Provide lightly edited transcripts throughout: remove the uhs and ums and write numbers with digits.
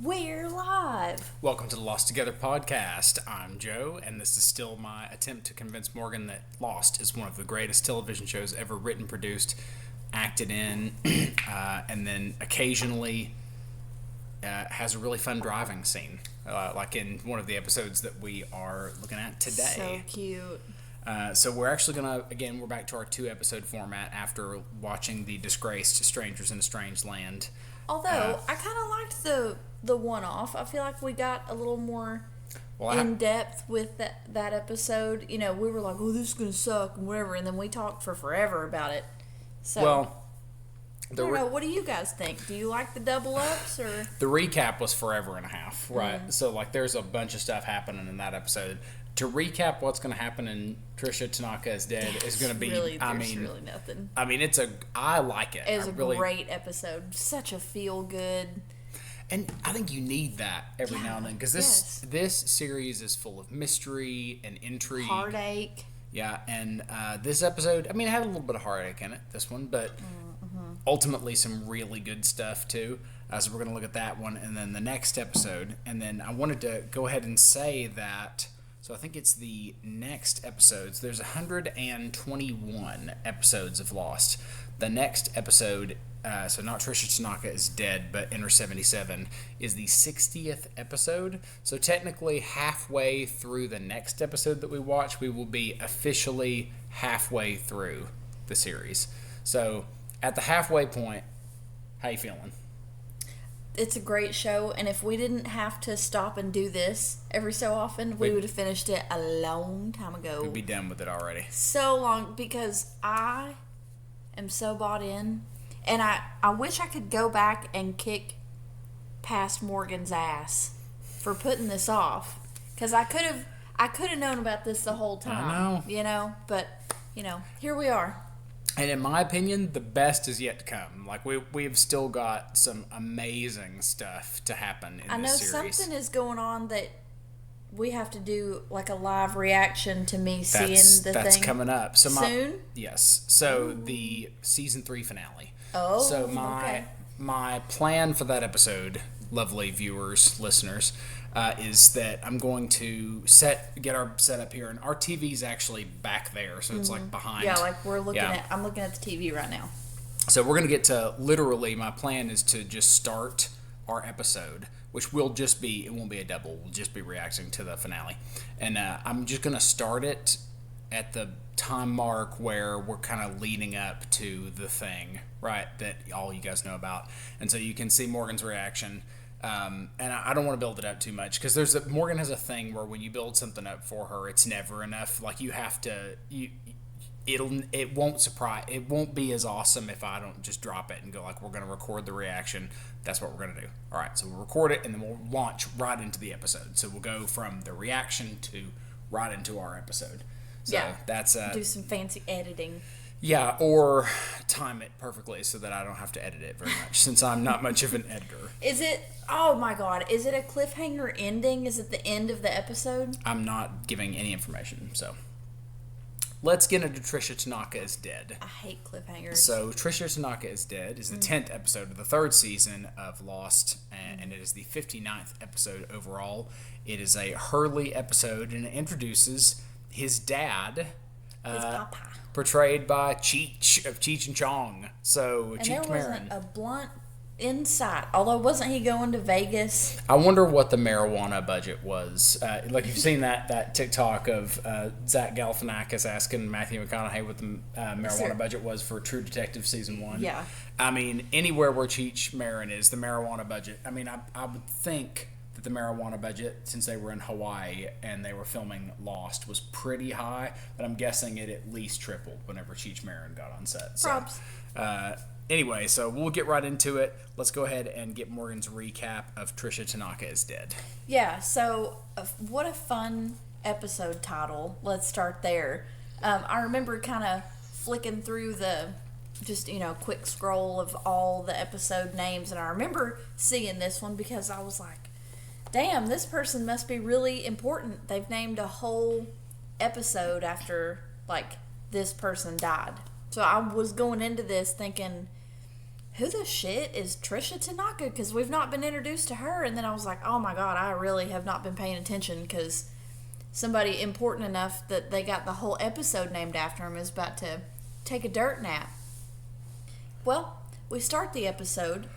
We're live. Welcome to the Lost Together podcast. I'm Joe, and this is still my attempt to convince Morgan that Lost is one of the greatest television shows ever written, produced, acted in, and then occasionally has a really fun driving scene, like in one of the episodes that we are looking at today. So cute. So we're actually we're back to our 2-episode format after watching The Disgraced Strangers in a Strange Land. Although, I kind of liked the one-off. I feel like we got a little more in-depth with that episode. You know, we were like, oh, this is going to suck and whatever, and then we talked for forever about it. So, I don't know. What do you guys think? Do you like the double-ups? Or the recap was forever and a half, right? So, there's a bunch of stuff happening in that episode. To recap what's going to happen in Tricia Tanaka is Dead is going to be, really nothing. I mean, I like it. It was a great episode. Such a feel-good. And I think you need that every now and then, because this series is full of mystery and intrigue. Heartache. Yeah, and this episode, I mean, it had a little bit of heartache in it, this one, but ultimately some really good stuff, too. So we're going to look at that one, and then the next episode. And then I wanted to go ahead and say that... So I think it's the next episodes. There's 121 episodes of Lost. The next episode, so not Tricia Tanaka is Dead, but Enter 77, is the 60th episode. So technically halfway through the next episode that we watch, we will be officially halfway through the series. So at the halfway point, how you feeling? It's a great show, and if we didn't have to stop and do this every so often, we would have finished it a long time ago. We'd be done with it already. So long, because I am so bought in, and I wish I could go back and kick past Morgan's ass for putting this off, because I could have known about this the whole time. I know. But here we are. And in my opinion, the best is yet to come. We've still got some amazing stuff to happen in this series. I know something is going on that we have to do, like a live reaction to me seeing the thing. That's coming up. Soon? Yes. So the season 3 finale. Oh, so my plan for that episode, lovely viewers, listeners, is that I'm going to get our setup here, and our TV's actually back there, so it's like behind. Yeah, like I'm looking at the TV right now. So we're gonna get to my plan is to just start our episode, which it won't be a double, we'll just be reacting to the finale, and I'm just gonna start it at the time mark where we're kind of leading up to the thing, right, that all you guys know about, and so you can see Morgan's reaction. And I don't want to build it up too much, because Morgan has a thing where when you build something up for her, it's never enough. Like, you have to, it won't be as awesome if I don't just drop it and go like, we're going to record the reaction. That's what we're going to do. All right, so we'll record it and then we'll launch right into the episode. So we'll go from the reaction to right into our episode. So that's do some fancy editing. Yeah, or time it perfectly so that I don't have to edit it very much, since I'm not much of an editor. Oh my god, is it a cliffhanger ending? Is it the end of the episode? I'm not giving any information, so. Let's get into Tricia Tanaka is Dead. I hate cliffhangers. So, Tricia Tanaka is Dead is the 10th episode of the 3rd season of Lost, and it is the 59th episode overall. It is a Hurley episode, and it introduces his dad. His papa. Portrayed by Cheech of Cheech and Chong. So, Cheech Marin. Wasn't a blunt insight. Although, wasn't he going to Vegas? I wonder what the marijuana budget was. You've seen that TikTok of Zach Galifianakis asking Matthew McConaughey what the marijuana budget was for True Detective Season 1. Yeah. I mean, anywhere where Cheech Marin is, the marijuana budget. I mean, I would think that the marijuana budget, since they were in Hawaii and they were filming Lost, was pretty high, but I'm guessing it at least tripled whenever Cheech Marin got on set. So, props. Anyway, so we'll get right into it. Let's go ahead and get Morgan's recap of Tricia Tanaka is Dead. Yeah, so what a fun episode title. Let's start there. I remember kind of flicking through the quick scroll of all the episode names, and I remember seeing this one because I was like, damn, this person must be really important. They've named a whole episode after, this person died. So I was going into this thinking, who the shit is Tricia Tanaka? Because we've not been introduced to her. And then I was like, oh my God, I really have not been paying attention because somebody important enough that they got the whole episode named after him is about to take a dirt nap. Well, we start the episode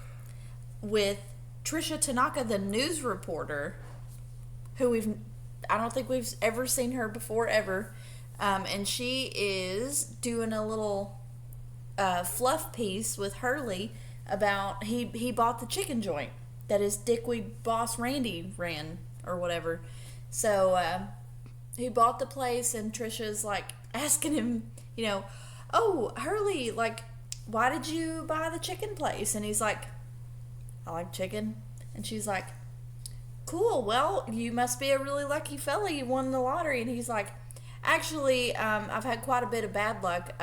with Tricia Tanaka, the news reporter, who I don't think we've ever seen her before, ever. And she is doing a little fluff piece with Hurley about he bought the chicken joint that his dickweed boss Randy ran or whatever. So he bought the place, and Tricia's like asking him, oh, Hurley, like, why did you buy the chicken place? And he's like, I like chicken. And she's like, cool, well, you must be a really lucky fella. You won the lottery. And he's like, actually, I've had quite a bit of bad luck.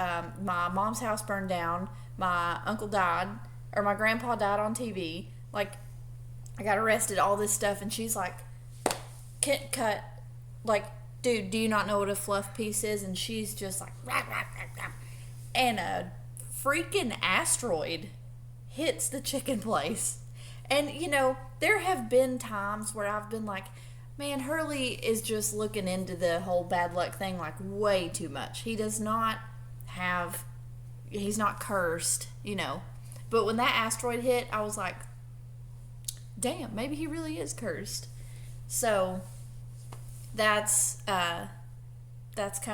My mom's house burned down. My uncle died, or my grandpa died on TV. Like, I got arrested, all this stuff. And she's like, can't cut. Like, dude, do you not know what a fluff piece is? And she's just like, rah, rah, rah, rah. And a freaking asteroid hits the chicken place. And, there have been times where I've been like, man, Hurley is just looking into the whole bad luck thing like way too much. He does not he's not cursed, But when that asteroid hit, I was like, damn, maybe he really is cursed. So that's kind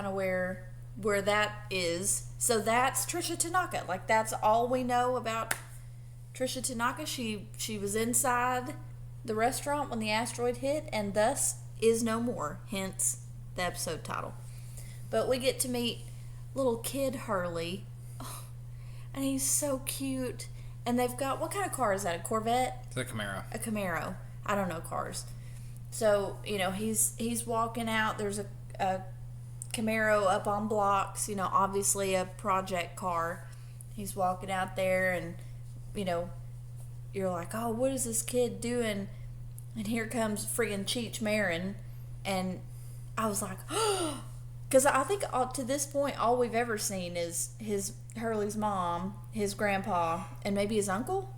of where that is. So that's Tricia Tanaka. Like, that's all we know about Tricia Tanaka. She was inside the restaurant when the asteroid hit, and thus is no more, hence the episode title. But we get to meet little kid Hurley, and he's so cute. And they've got, what kind of car is that, a Corvette? It's a Camaro. A Camaro. I don't know cars. So, he's walking out, there's a Camaro up on blocks, obviously a project car. He's walking out there, and you're like, oh, what is this kid doing? And here comes friggin' Cheech Marin. And I was like, oh, because I think to this point, all we've ever seen is Hurley's mom, his grandpa, and maybe his uncle?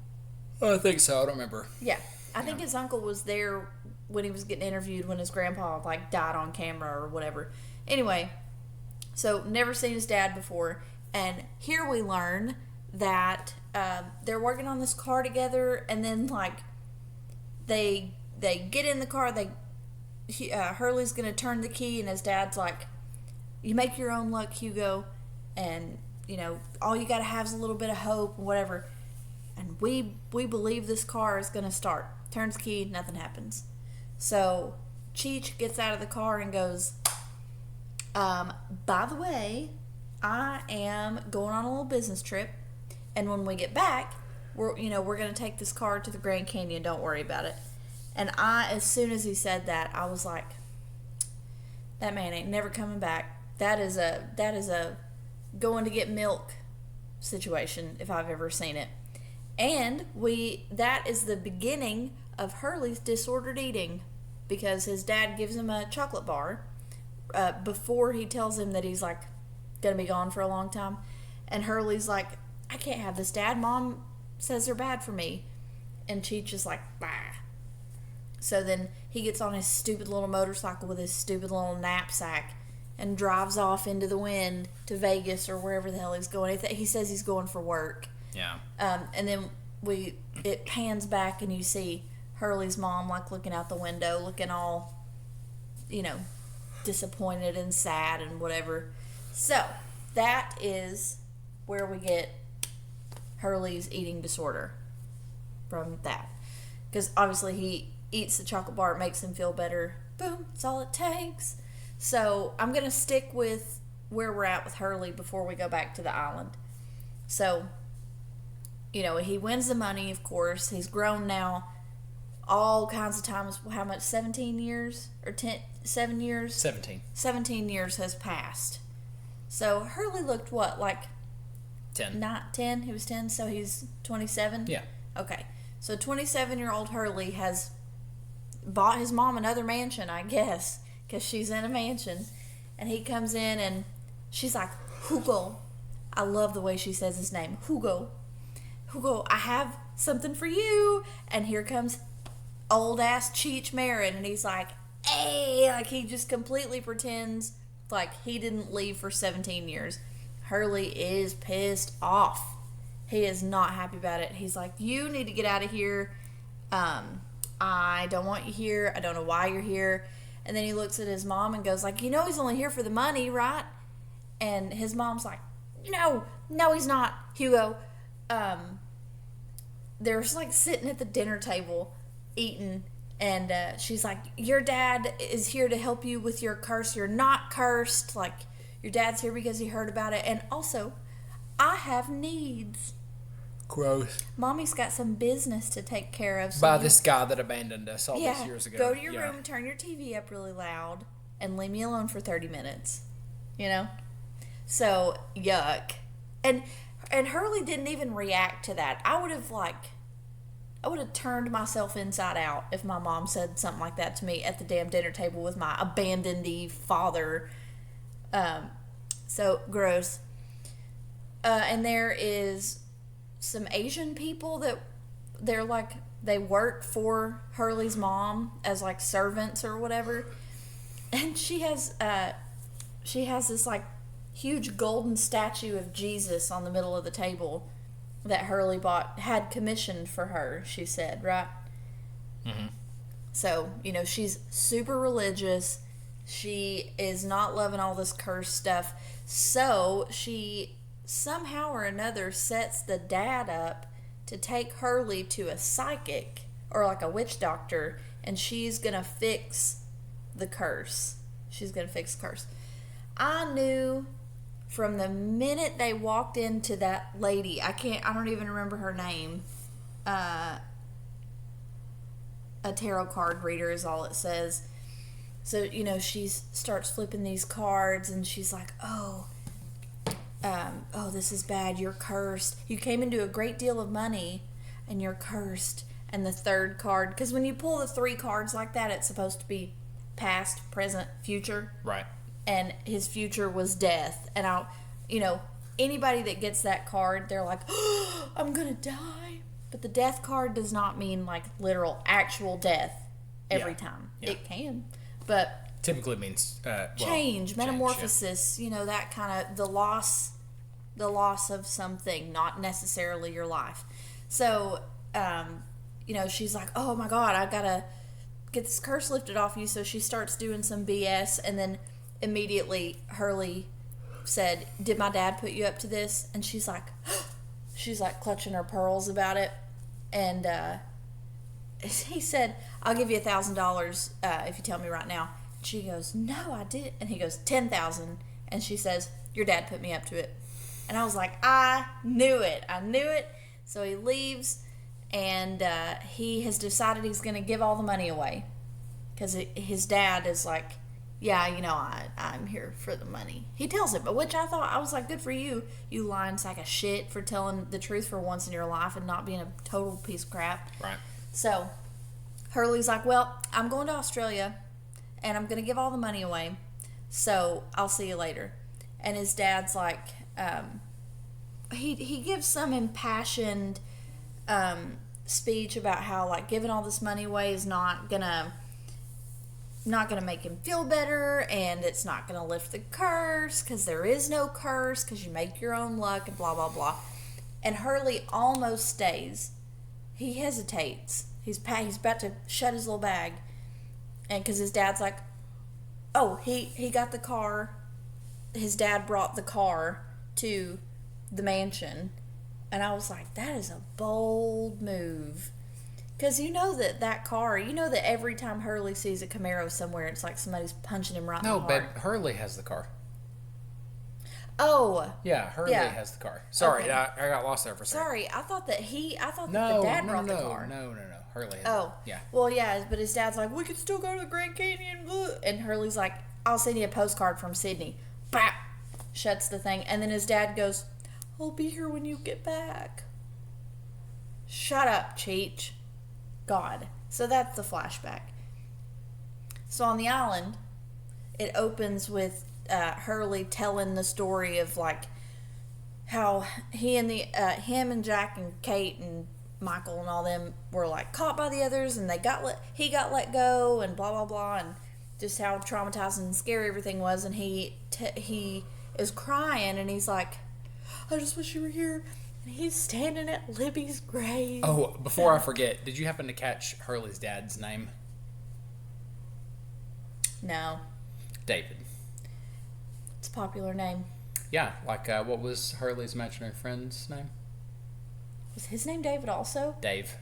I think so. I don't remember. Yeah. I think his uncle was there when he was getting interviewed when his grandpa, like, died on camera or whatever. Anyway, so never seen his dad before. And here we learn that they're working on this car together, and then like they get in the car. Hurley's gonna turn the key, and his dad's like, "You make your own luck, Hugo, and all you gotta have is a little bit of hope and whatever." And we believe this car is gonna start. Turns the key, nothing happens. So Cheech gets out of the car and goes, "By the way, I am going on a little business trip. And when we get back, we're going to take this car to the Grand Canyon. Don't worry about it." And as soon as he said that, I was like, that man ain't never coming back. That is a going to get milk situation if I've ever seen it. And that is the beginning of Hurley's disordered eating, because his dad gives him a chocolate bar before he tells him that he's like going to be gone for a long time. And Hurley's like, I can't have this, Dad. Mom says they're bad for me. And Cheech is like, bah. So then he gets on his stupid little motorcycle with his stupid little knapsack and drives off into the wind to Vegas or wherever the hell he's going. He says he's going for work. Yeah. And then it pans back, and you see Hurley's mom like looking out the window, looking all, disappointed and sad and whatever. So that is where we get Hurley's eating disorder from that. Because obviously he eats the chocolate bar, it makes him feel better. Boom, that's all it takes. So I'm going to stick with where we're at with Hurley before we go back to the island. So, he wins the money, of course. He's grown now all kinds of times. How much? 17 years? Or 7 years? 17. 17 years has passed. So Hurley looked what, like 10. Not 10. He was 10, so he's 27? Yeah. Okay. So 27-year-old Hurley has bought his mom another mansion, I guess, because she's in a mansion. And he comes in, and she's like, Hugo. I love the way she says his name. Hugo. who go, I have something for you. And here comes old ass Cheech Marin, and he's like, hey, like he just completely pretends like he didn't leave for 17 years. Hurley is pissed off. He is not happy about it. He's like, you need to get out of here. I don't want you here. I don't know why you're here. And then he looks at his mom and goes like, he's only here for the money, right? And his mom's like, no, he's not, Hugo. They're just like sitting at the dinner table eating, and she's like, your dad is here to help you with your curse. You're not cursed. Like, your dad's here because he heard about it. And also, I have needs. Gross. Mommy's got some business to take care of. So By this guy that abandoned us all these years ago. Go to your room, turn your TV up really loud, and leave me alone for 30 minutes. So, yuck. And Hurley didn't even react to that. I would have turned myself inside out if my mom said something like that to me at the damn dinner table with my abandoned father. So gross. And there is some Asian people that they work for Hurley's mom as like servants or whatever. And she has this like huge golden statue of Jesus on the middle of the table that Hurley had commissioned for her, she said, right? Mm-hmm. So, she's super religious. She is not loving all this curse stuff. So she somehow or another sets the dad up to take Hurley to a psychic or like a witch doctor, and she's going to fix the curse. I knew from the minute they walked into that lady, I don't even remember her name. A tarot card reader is all it says. So, she starts flipping these cards, and she's like, oh, this is bad. You're cursed. You came into a great deal of money, and you're cursed. And the third card, because when you pull the 3 cards like that, it's supposed to be past, present, future. Right. And his future was death. And anybody that gets that card, they're like, oh, I'm gonna die. But the death card does not mean like literal actual death every time. Yeah. It can, but typically means change, metamorphosis. Yeah. That kind of the loss of something, not necessarily your life. So, she's like, oh my God, I gotta get this curse lifted off you. So she starts doing some BS, and then immediately Hurley said, did my dad put you up to this? And she's like clutching her pearls about it. And he said, I'll give you $1,000 if you tell me right now. She goes, no, I didn't. And he goes, 10,000. And she says, your dad put me up to it. And I was like, I knew it. So he leaves, and he has decided he's going to give all the money away. Because his dad is like, yeah, I'm here for the money. He tells it, but which I was like, good for you, you lying sack of shit, for telling the truth for once in your life and not being a total piece of crap. Right. So Hurley's like, well, I'm going to Australia, and I'm going to give all the money away, so I'll see you later. And his dad's like, he gives some impassioned speech about how like giving all this money away is not gonna make him feel better, and it's not gonna lift the curse, because there is no curse, because you make your own luck, and blah blah blah. And Hurley almost stays. He hesitates. He's about to shut his little bag, and because his dad's like, oh, he got the car. His dad brought the car to the mansion, and I was like, that is a bold move. Because that car, that every time Hurley sees a Camaro somewhere, it's like somebody's punching him right in the heart. No, but Hurley has the car. Oh. Yeah, Hurley has the car. Sorry, okay. I got lost there for a second. Sorry, I thought that the dad brought the car. No. Hurley has it. Yeah. Well, yeah, but his dad's like, we could still go to the Grand Canyon. And Hurley's like, I'll send you a postcard from Sydney. Bap! Shuts the thing. And then his dad goes, I'll be here when you get back. Shut up, Cheech. God. So that's the flashback. So on the island, it opens with Hurley telling the story of like how him and Jack and Kate and Michael and all them were like caught by the others, and he got let go, and blah blah blah, and just how traumatizing and scary everything was. And he is crying, and he's like, I just wish you were here. And he's standing at Libby's grave. Oh, before I forget, did you happen to catch Hurley's dad's name? No. David. It's a popular name. Yeah, like what was Hurley's imaginary friend's name? Was his name David also? Dave.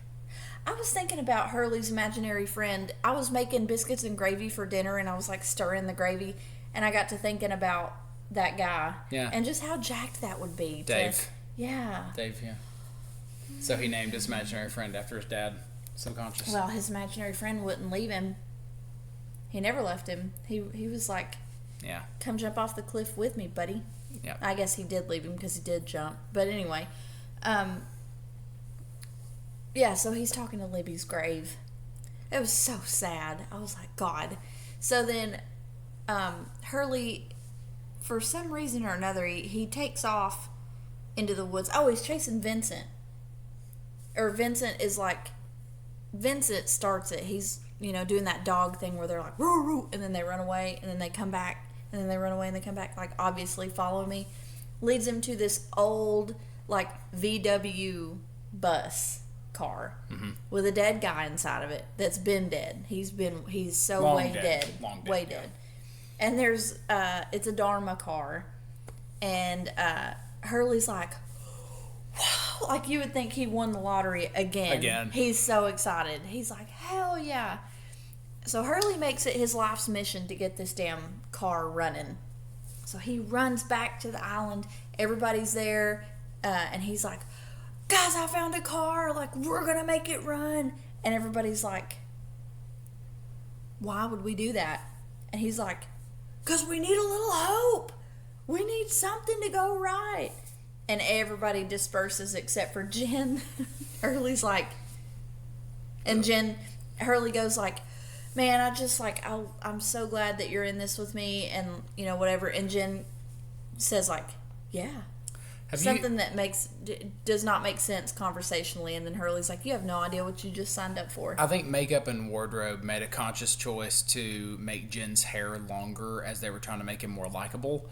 I was thinking about Hurley's imaginary friend. I was making biscuits and gravy for dinner, and I was like stirring the gravy, and I got to thinking about that guy. Yeah. And just how jacked that would be. Dave. Yeah. Dave, yeah. So he named his imaginary friend after his dad, subconscious. Well, his imaginary friend wouldn't leave him. He never left him. He was like, yeah, come jump off the cliff with me, buddy. Yeah. I guess he did leave him because he did jump. But anyway, yeah, so he's talking to Libby's grave. It was so sad. I was like, God. So then Hurley, for some reason or another, he takes off into the woods. Oh, he's chasing Vincent. Or Vincent starts it. He's, doing that dog thing where they're like, roo, roo, and then they run away, and then they come back, and then they run away, and they come back, like, obviously follow me. Leads him to this old, like, VW bus car with a dead guy inside of it that's been dead. He's so Long way dead. dead. Long dead, Way yeah. dead. And there's, it's a Dharma car, and Hurley's like, wow, like you would think he won the lottery again. He's so excited. He's like, hell yeah. So Hurley makes it his life's mission to get this damn car running. So he runs back to the island. Everybody's there, and he's like, guys, I found a car. Like, we're going to make it run. And everybody's like, why would we do that? And he's like, because we need a little hope. We need something to go right. And everybody disperses except for Jen. Hurley's like, and Hurley goes like, man, I'm so glad that you're in this with me, and whatever. And Jen says like, yeah, something that does not make sense conversationally. And then Hurley's like, you have no idea what you just signed up for. I think makeup and wardrobe made a conscious choice to make Jen's hair longer as they were trying to make him more likable.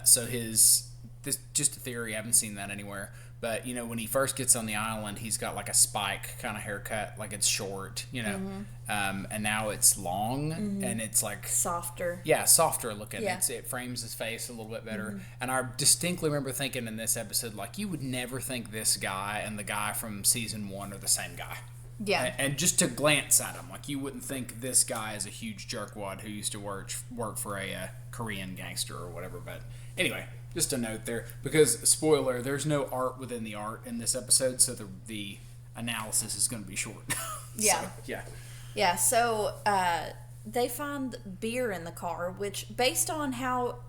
So this just a theory, I haven't seen that anywhere, but when he first gets on the island, he's got like a spike kind of haircut, like it's short, and now it's long, and it's like softer looking. Yeah. It frames his face a little bit better. And I distinctly remember thinking in this episode, like, you would never think this guy and the guy from season 1 are the same guy. Yeah. And just to glance at him, like, you wouldn't think this guy is a huge jerkwad who used to work for a Korean gangster or whatever. But anyway, just a note there, because spoiler, there's no art within the art in this episode, so the analysis is going to be short. Yeah. So, yeah. Yeah. So they find beer in the car, which, based on how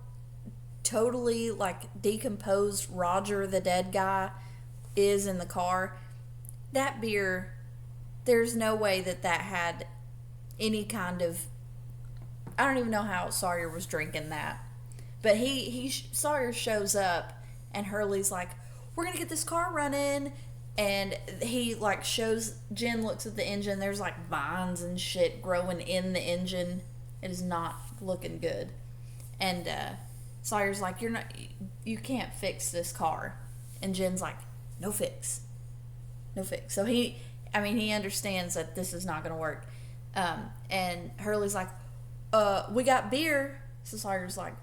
totally like decomposed Roger, the dead guy, is in the car, that beer, there's no way that had any kind of, I don't even know how Sawyer was drinking that. But Sawyer shows up, and Hurley's like, we're going to get this car running. And he like shows, Jen looks at the engine. There's like vines and shit growing in the engine. It is not looking good. And Sawyer's like, you can't fix this car. And Jen's like, no fix. So he understands that this is not going to work. And Hurley's like, we got beer. So Sawyer's like,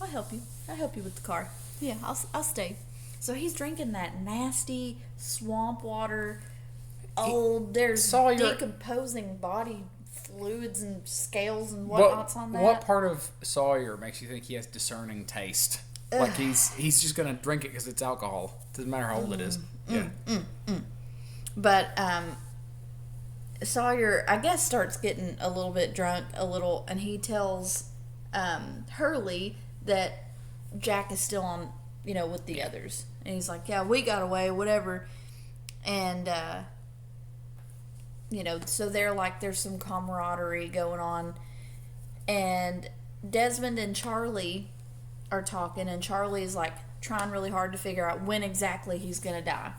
I'll help you with the car. Yeah, I'll stay. So he's drinking that nasty swamp water. There's decomposing body fluids and scales and whatnots on that. What part of Sawyer makes you think he has discerning taste? Like he's just gonna drink it because it's alcohol. Doesn't matter how old it is. Yeah. But Sawyer, I guess, starts getting a little bit drunk, and he tells Hurley that Jack is still on, with the others. And he's like, yeah, we got away, whatever. And, so they're like, there's some camaraderie going on. And Desmond and Charlie are talking, and Charlie is like trying really hard to figure out when exactly he's going to die.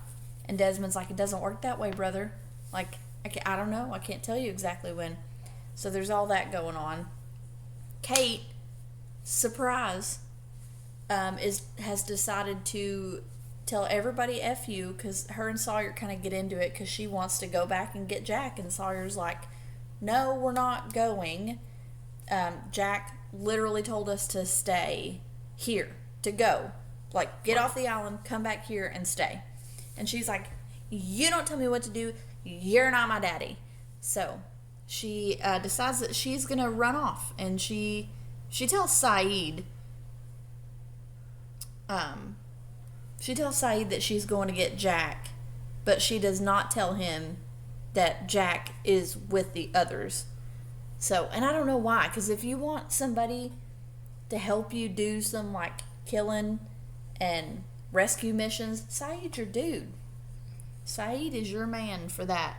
And Desmond's like, it doesn't work that way, brother. Like, I don't know. I can't tell you exactly when. So there's all that going on. Kate, surprise, has decided to tell everybody F you, because her and Sawyer kind of get into it because she wants to go back and get Jack, and Sawyer's like, no, we're not going. Jack literally told us to stay here, to go. Like, get off the island, come back here, and stay. And she's like, you don't tell me what to do. You're not my daddy. So she decides that she's going to run off. And she tells Saeed, that she's going to get Jack. But she does not tell him that Jack is with the others. So, and I don't know why. Because if you want somebody to help you do some, like, killing and rescue missions, Saeed's your dude. Saeed is your man for that.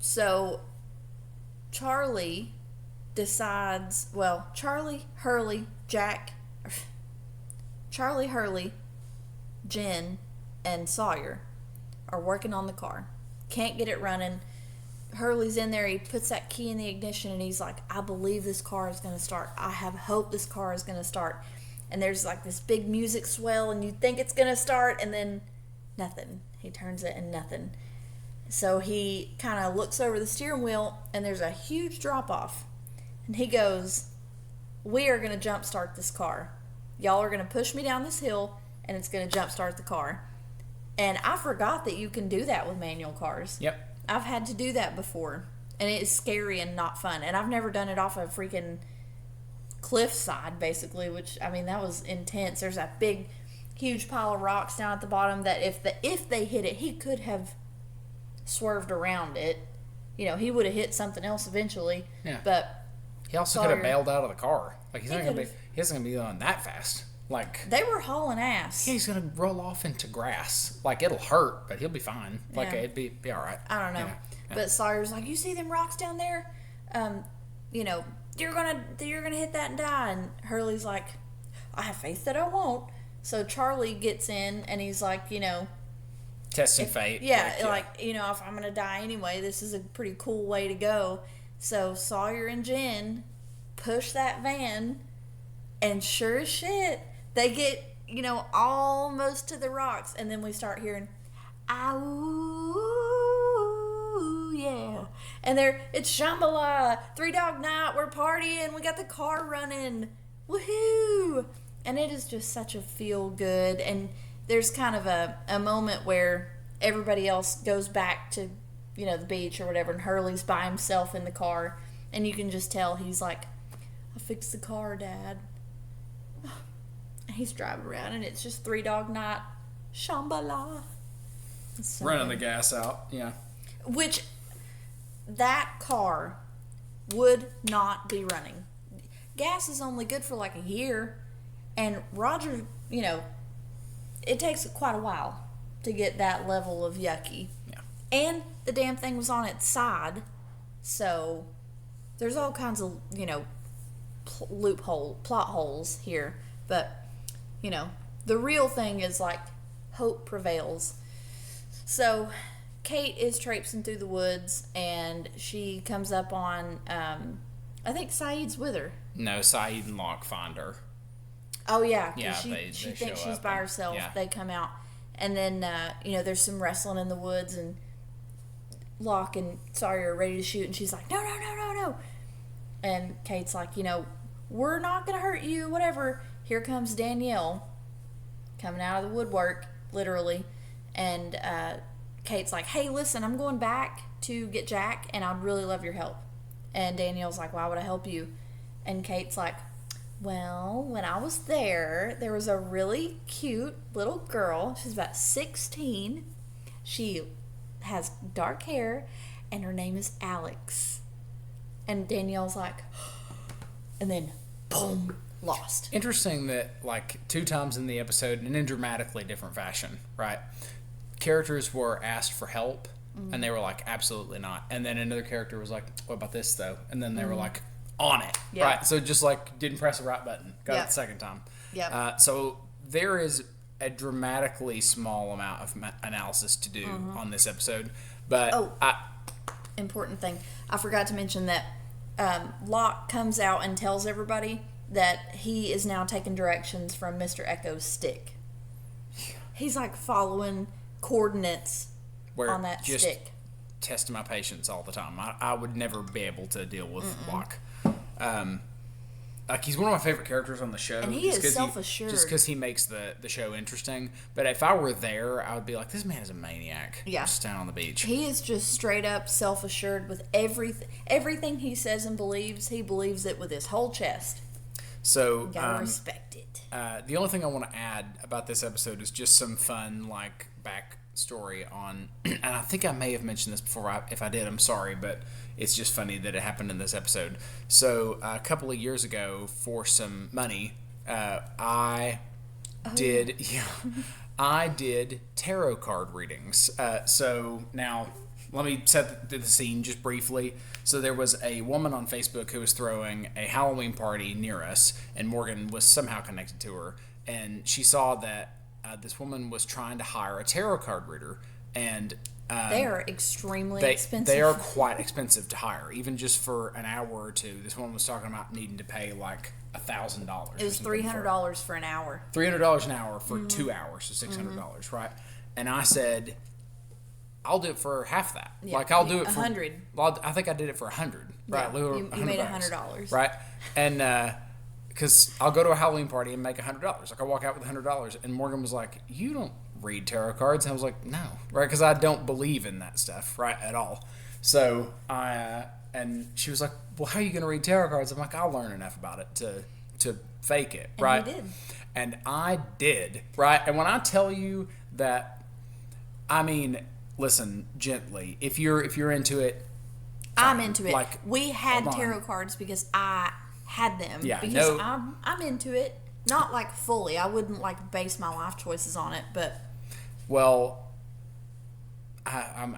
So Charlie decides, well, Charlie, Hurley, Jen, and Sawyer are working on the car. Can't get it running. Hurley's in there. He puts that key in the ignition and he's like, I believe this car is going to start. I have hope this car is going to start. And there's like this big music swell and you think it's going to start and then nothing. He turns it and nothing. So he kind of looks over the steering wheel and there's a huge drop off. And he goes, we are going to jump start this car. Y'all are going to push me down this hill and it's going to jump start the car. And I forgot that you can do that with manual cars. Yep. I've had to do that before, and it is scary and not fun. And I've never done it off a freaking cliffside, basically, which, I mean, that was intense. There's a big, huge pile of rocks down at the bottom that if they hit it, he could have swerved around it. You know, he would have hit something else eventually. Yeah. But he also could have bailed out of the car. Like, he isn't gonna be going that fast. Like, they were hauling ass. He's gonna roll off into grass. Like, it'll hurt, but he'll be fine. Like, it'd be all right. I don't know. Yeah. But Sawyer's like, you see them rocks down there? You know, you're gonna hit that and die. And Hurley's like, I have faith that I won't. So Charlie gets in and he's like, you know, testing fate. Yeah, like, you know, if I'm gonna die anyway, this is a pretty cool way to go. So Sawyer and Jen push that van, and sure as shit, they get, you know, almost to the rocks, and then we start hearing, "Ow, yeah!" And it's Shambhala, Three Dog Night. We're partying. We got the car running. Woohoo! And it is just such a feel good. And there's kind of a moment where everybody else goes back to, you know, the beach or whatever, and Hurley's by himself in the car, and you can just tell he's like, "I fixed the car, Dad." He's driving around and it's just Three Dog Night, Shambhala. So running the gas out, yeah. Which, that car would not be running. Gas is only good for like a year, and Roger, you know, it takes quite a while to get that level of yucky. Yeah. And the damn thing was on its side, so there's all kinds of, you know, plot holes here, but, you know, the real thing is, like, hope prevails. So Kate is traipsing through the woods, and she comes up on, I think Saeed's with her. No, Saeed and Locke find her. Oh, yeah, because she thinks she's by herself. Yeah. They come out, and then, you know, there's some wrestling in the woods, and Locke and Sawyer are ready to shoot, and she's like, no. And Kate's like, you know, we're not going to hurt you, whatever. Here comes Danielle coming out of the woodwork, literally. And Kate's like, hey, listen, I'm going back to get Jack, and I'd really love your help. And Danielle's like, why would I help you? And Kate's like, well, when I was there was a really cute little girl. She's about 16. She has dark hair, and her name is Alex. And Danielle's like, and then, boom, lost. Interesting that, like, 2 times in the episode, and in dramatically different fashion, right? Characters were asked for help, and they were like, absolutely not. And then another character was like, what about this, though? And then they were like, on it. Yeah. Right. So just like didn't press the right button. Got it the second time. Yeah. So there is a dramatically small amount of analysis to do on this episode. But important thing. I forgot to mention that Locke comes out and tells everybody that he is now taking directions from Mr. Echo's stick. He's like following coordinates on that stick. Testing my patience all the time. I would never be able to deal with Locke. Like, he's one of my favorite characters on the show. And he is self-assured. Just because he makes the show interesting. But if I were there, I would be like, this man is a maniac. Yeah. Just down on the beach. He is just straight up self-assured with everything he says and believes. He believes it with his whole chest. So, you gotta respect it. The only thing I want to add about this episode is just some fun, like, backstory on, and I think I may have mentioned this before. If I did, I'm sorry, but it's just funny that it happened in this episode. So a couple of years ago, for some money, I did tarot card readings. So now let me set the scene just briefly. So there was a woman on Facebook who was throwing a Halloween party near us, and Morgan was somehow connected to her, and she saw that this woman was trying to hire a tarot card reader, and they are extremely expensive. They are quite expensive to hire, even just for an hour or two. This woman was talking about needing to pay like $1,000. It was $300 for an hour. $300 an hour for 2 hours, so $600, right? And I said, I'll do it for half that. Yeah, like, I'll do it for $100. Well, I think I did it for $100. Right, yeah, you made $100, right? And because I'll go to a Halloween party and make $100. Like, I walk out with $100, and Morgan was like, "You don't read tarot cards?" And I was like, "No," right? Because I don't believe in that stuff, right, at all. So and she was like, "Well, how are you going to read tarot cards?" I'm like, "I'll learn enough about it to fake it," right? And you did. And I did, right? And when I tell you that, I mean, listen, gently. If you're into it, I'm into it. Like, we had tarot cards because I had them. Yeah, because I'm into it. Not like fully. I wouldn't like base my life choices on it, but well, I'm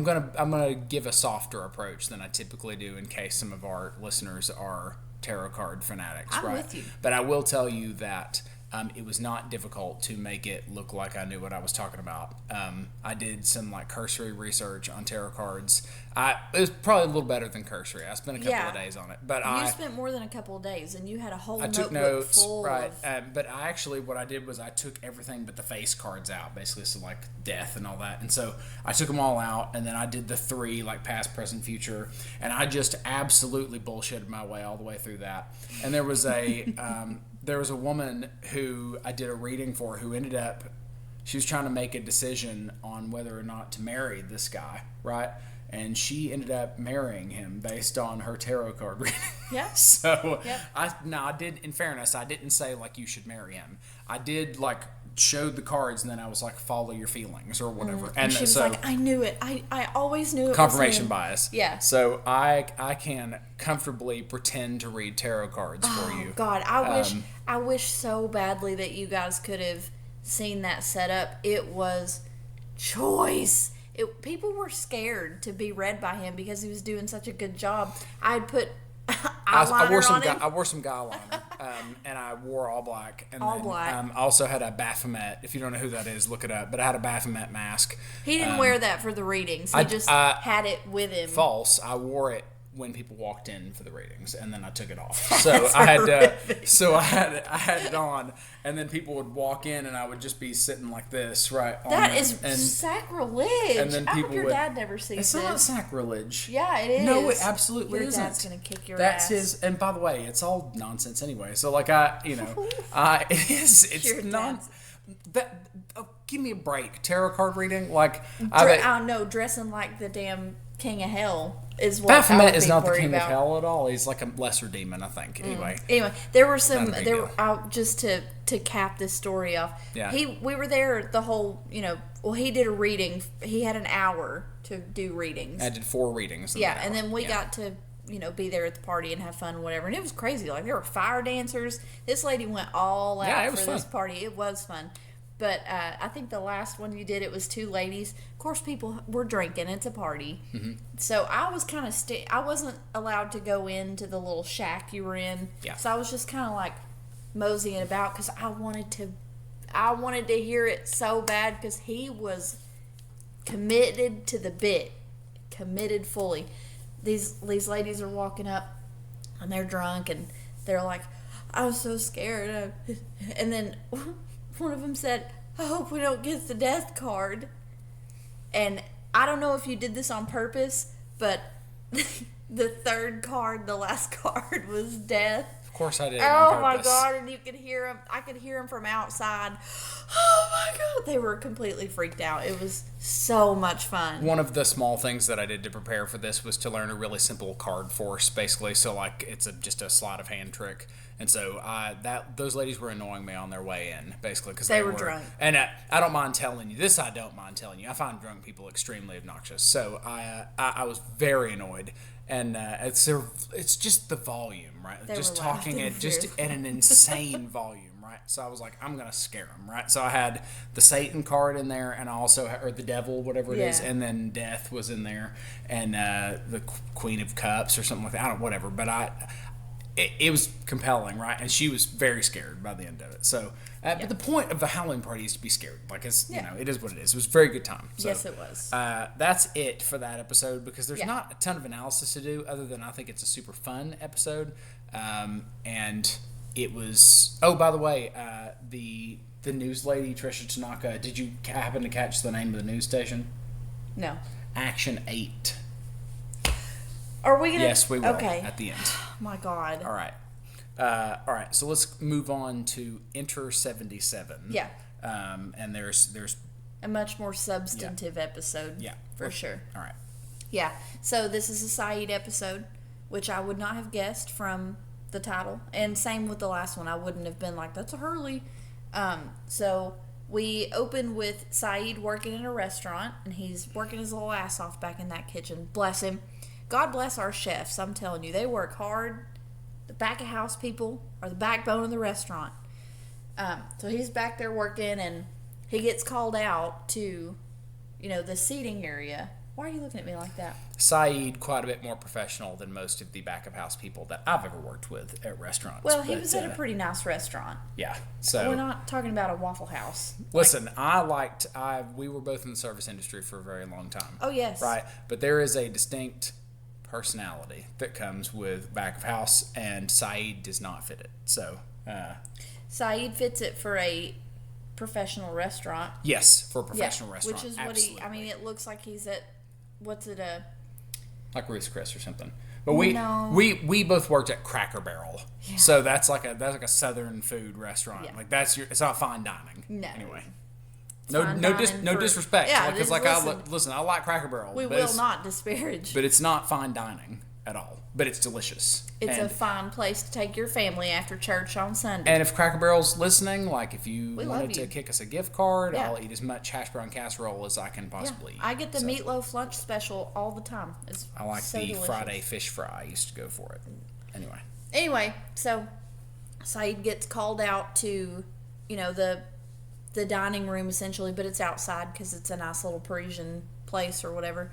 gonna give a softer approach than I typically do in case some of our listeners are tarot card fanatics. I'm right? with you. But I will tell you that it was not difficult to make it look like I knew what I was talking about. I did some like cursory research on tarot cards. It was probably a little better than cursory. I spent a couple of days on it, but you spent more than a couple of days, and you had a whole I notebook took notes, full right? of... But what I did was I took everything but the face cards out, basically, so like death and all that. And so I took them all out, and then I did the 3 like past, present, future, and I just absolutely bullshitted my way all the way through that. And there was a there was a woman who I did a reading for who ended up, she was trying to make a decision on whether or not to marry this guy, right? And she ended up marrying him based on her tarot card reading. Yeah. So, I did, in fairness, I didn't say, like, you should marry him. I did, like, showed the cards, and then I was like, follow your feelings or whatever. And she was like, I knew it. I always knew it. Confirmation bias. Yeah. So I can comfortably pretend to read tarot cards for you. God, I wish so badly that you guys could have seen that setup. It was choice. People were scared to be read by him because he was doing such a good job. I'd put eyeliner on him. I wore some guy liner, and I wore all black. And all black. I also had a Baphomet. If you don't know who that is, look it up. But I had a Baphomet mask. He didn't wear that for the readings. He just had it with him. False. I wore it when people walked in for the readings, and then I took it off. So I had I had it on, and then people would walk in, and I would just be sitting like this, right? That is sacrilege. And then I hope your dad never sees this. It's not sacrilege. Yeah, it is. No, it absolutely isn't. Your dad's gonna kick your That's ass. his. And by the way, it's all nonsense anyway. So like it is. It's your not. That give me a break. Tarot card reading, like I know, dressing like the damn king of hell is what Baphomet is not the king about. of hell at all. He's like a lesser demon, I think. Anyway, there were some just to cap this story off. Yeah. We were there the whole, he did a reading. He had an hour to do readings. I did 4 readings. And then we got to be there at the party and have fun, whatever. And it was crazy. Like, there were fire dancers. This lady went all out for this party. It was fun. But I think the last one you did, it was 2 ladies. Of course, people were drinking. It's a party. Mm-hmm. So I was kind of I wasn't allowed to go into the little shack you were in. Yeah. So I was just kind of like moseying about because I wanted to hear it so bad because he was committed to the bit, committed fully. These ladies are walking up and they're drunk and they're like, I was so scared. And then one of them said, I hope we don't get the death card. And I don't know if you did this on purpose, but the third card, the last card, was death. Of course I did. Oh my God! And you could hear them. I could hear them from outside. Oh my God! They were completely freaked out. It was so much fun. One of the small things that I did to prepare for this was to learn a really simple card force, basically. So like it's just a sleight of hand trick. And so those ladies were annoying me on their way in, basically, because they were drunk. And I don't mind telling you this. I don't mind telling you. I find drunk people extremely obnoxious. So I was very annoyed. And it's just the volume, right? They just were talking laughing at an insane volume, right? So I was like, I'm gonna scare them, right? So I had the Satan card in there, and I also or the devil, whatever it is, and then death was in there, and the Queen of Cups or something like that. I don't whatever, but it was compelling, right? And she was very scared by the end of it. So, but the point of the Halloween party is to be scared. Like it's you know, it is what it is. It was a very good time. So, yes, it was. That's it for that episode because there's not a ton of analysis to do other than I think it's a super fun episode. And it was. Oh, by the way, the news lady Tricia Tanaka. Did you happen to catch the name of the news station? No. Action 8. Are we gonna? Yes, we will. Okay. At the end. Oh my God. All right. So let's move on to Enter 77. Yeah. And there's a much more substantive episode. Yeah. For sure. All right. Yeah. So this is a Saeed episode, which I would not have guessed from the title, and same with the last one. I wouldn't have been like, that's a Hurley. So we open with Saeed working in a restaurant, and he's working his little ass off back in that kitchen. Bless him. God bless our chefs. I'm telling you, they work hard. The back of house people are the backbone of the restaurant. So he's back there working, and he gets called out to, the seating area. Why are you looking at me like that? Saeed, quite a bit more professional than most of the back of house people that I've ever worked with at restaurants. Well, he was at a pretty nice restaurant. Yeah. So we're not talking about a Waffle House. Listen, we were both in the service industry for a very long time. Oh, yes. Right. But there is a distinct personality that comes with back of house, and Saeed does not fit it. So Saeed fits it for a professional restaurant. Yes, for a professional restaurant. Which is absolutely. what it looks like he's at, like Ruth's Chris or something. But we both worked at Cracker Barrel. Yeah. So that's like a southern food restaurant. Yeah. Like it's not fine dining. No. Anyway. No disrespect. Yeah, because I like Cracker Barrel. We will not disparage. But it's not fine dining at all. But it's delicious. It's a fine place to take your family after church on Sunday. And if Cracker Barrel's listening, like if you wanted to kick us a gift card, I'll eat as much hash brown casserole as I can possibly eat. I get the meatloaf lunch special all the time. I like the delicious. Friday fish fry. I used to go for it. Anyway, so Saeed gets called out to, the dining room essentially, but it's outside because it's a nice little Parisian place or whatever.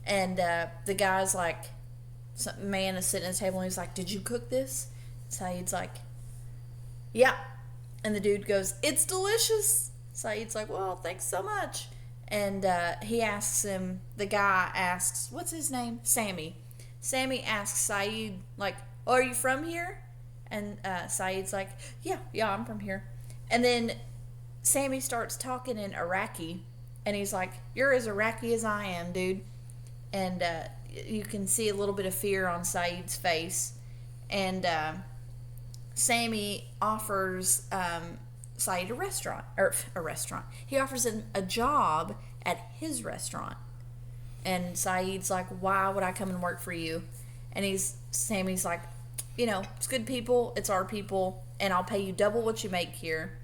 And the guy's like, some man is sitting at the table and he's like, did you cook this? Saeed's like, yeah. And the dude goes, it's delicious. Saeed's like, well, thanks so much. And he asks him, the guy asks, what's his name? Sammy. Sammy asks Saeed, like, oh, are you from here? And Saeed's like, yeah, I'm from here. And then Sammy starts talking in Iraqi, and he's like, you're as Iraqi as I am, dude. And you can see a little bit of fear on Saeed's face. And Sammy offers Saeed a restaurant. He offers him a job at his restaurant. And Saeed's like, why would I come and work for you? And Sammy's like, it's good people, it's our people, and I'll pay you double what you make here.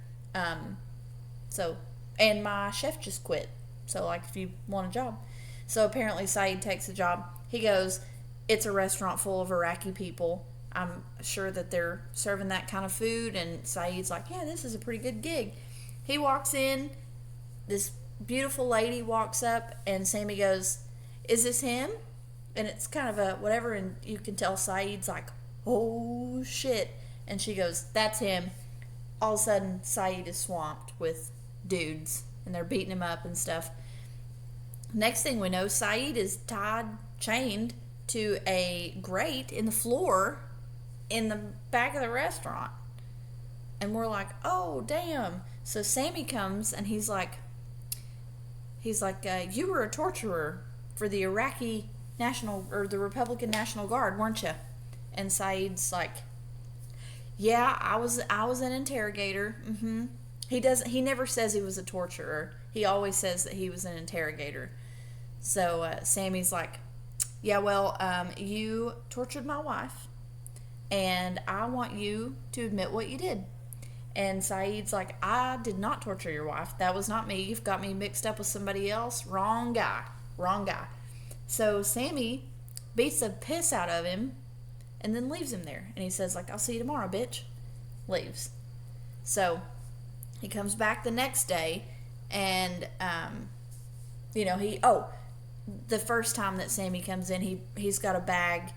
And my chef just quit. So, if you want a job. So, apparently, Saeed takes a job. He goes, it's a restaurant full of Iraqi people. I'm sure that they're serving that kind of food. And Saeed's like, yeah, this is a pretty good gig. He walks in, this beautiful lady walks up, and Sammy goes, "Is this him?" And it's kind of a whatever, and you can tell Saeed's like, "Oh shit." And she goes, "That's him." All of a sudden, Saeed is swamped with dudes, and they're beating him up and stuff. Next thing we know, Saeed is chained to a grate in the floor in the back of the restaurant. And we're like, "Oh, damn." So Sammy comes, and he's like, "You were a torturer for the Iraqi National, or the Republican National Guard, weren't you?" And Saeed's like, "Yeah, I was an interrogator." Mm-hmm. He never says he was a torturer. He always says that he was an interrogator. So Sammy's like, "Yeah, well, you tortured my wife, and I want you to admit what you did." And Saeed's like, "I did not torture your wife. That was not me. You've got me mixed up with somebody else. Wrong guy. Wrong guy." So Sammy beats the piss out of him and then leaves him there. And he says, like, "I'll see you tomorrow, bitch." Leaves. So he comes back the next day, and, the first time that Sammy comes in, he's got a bag,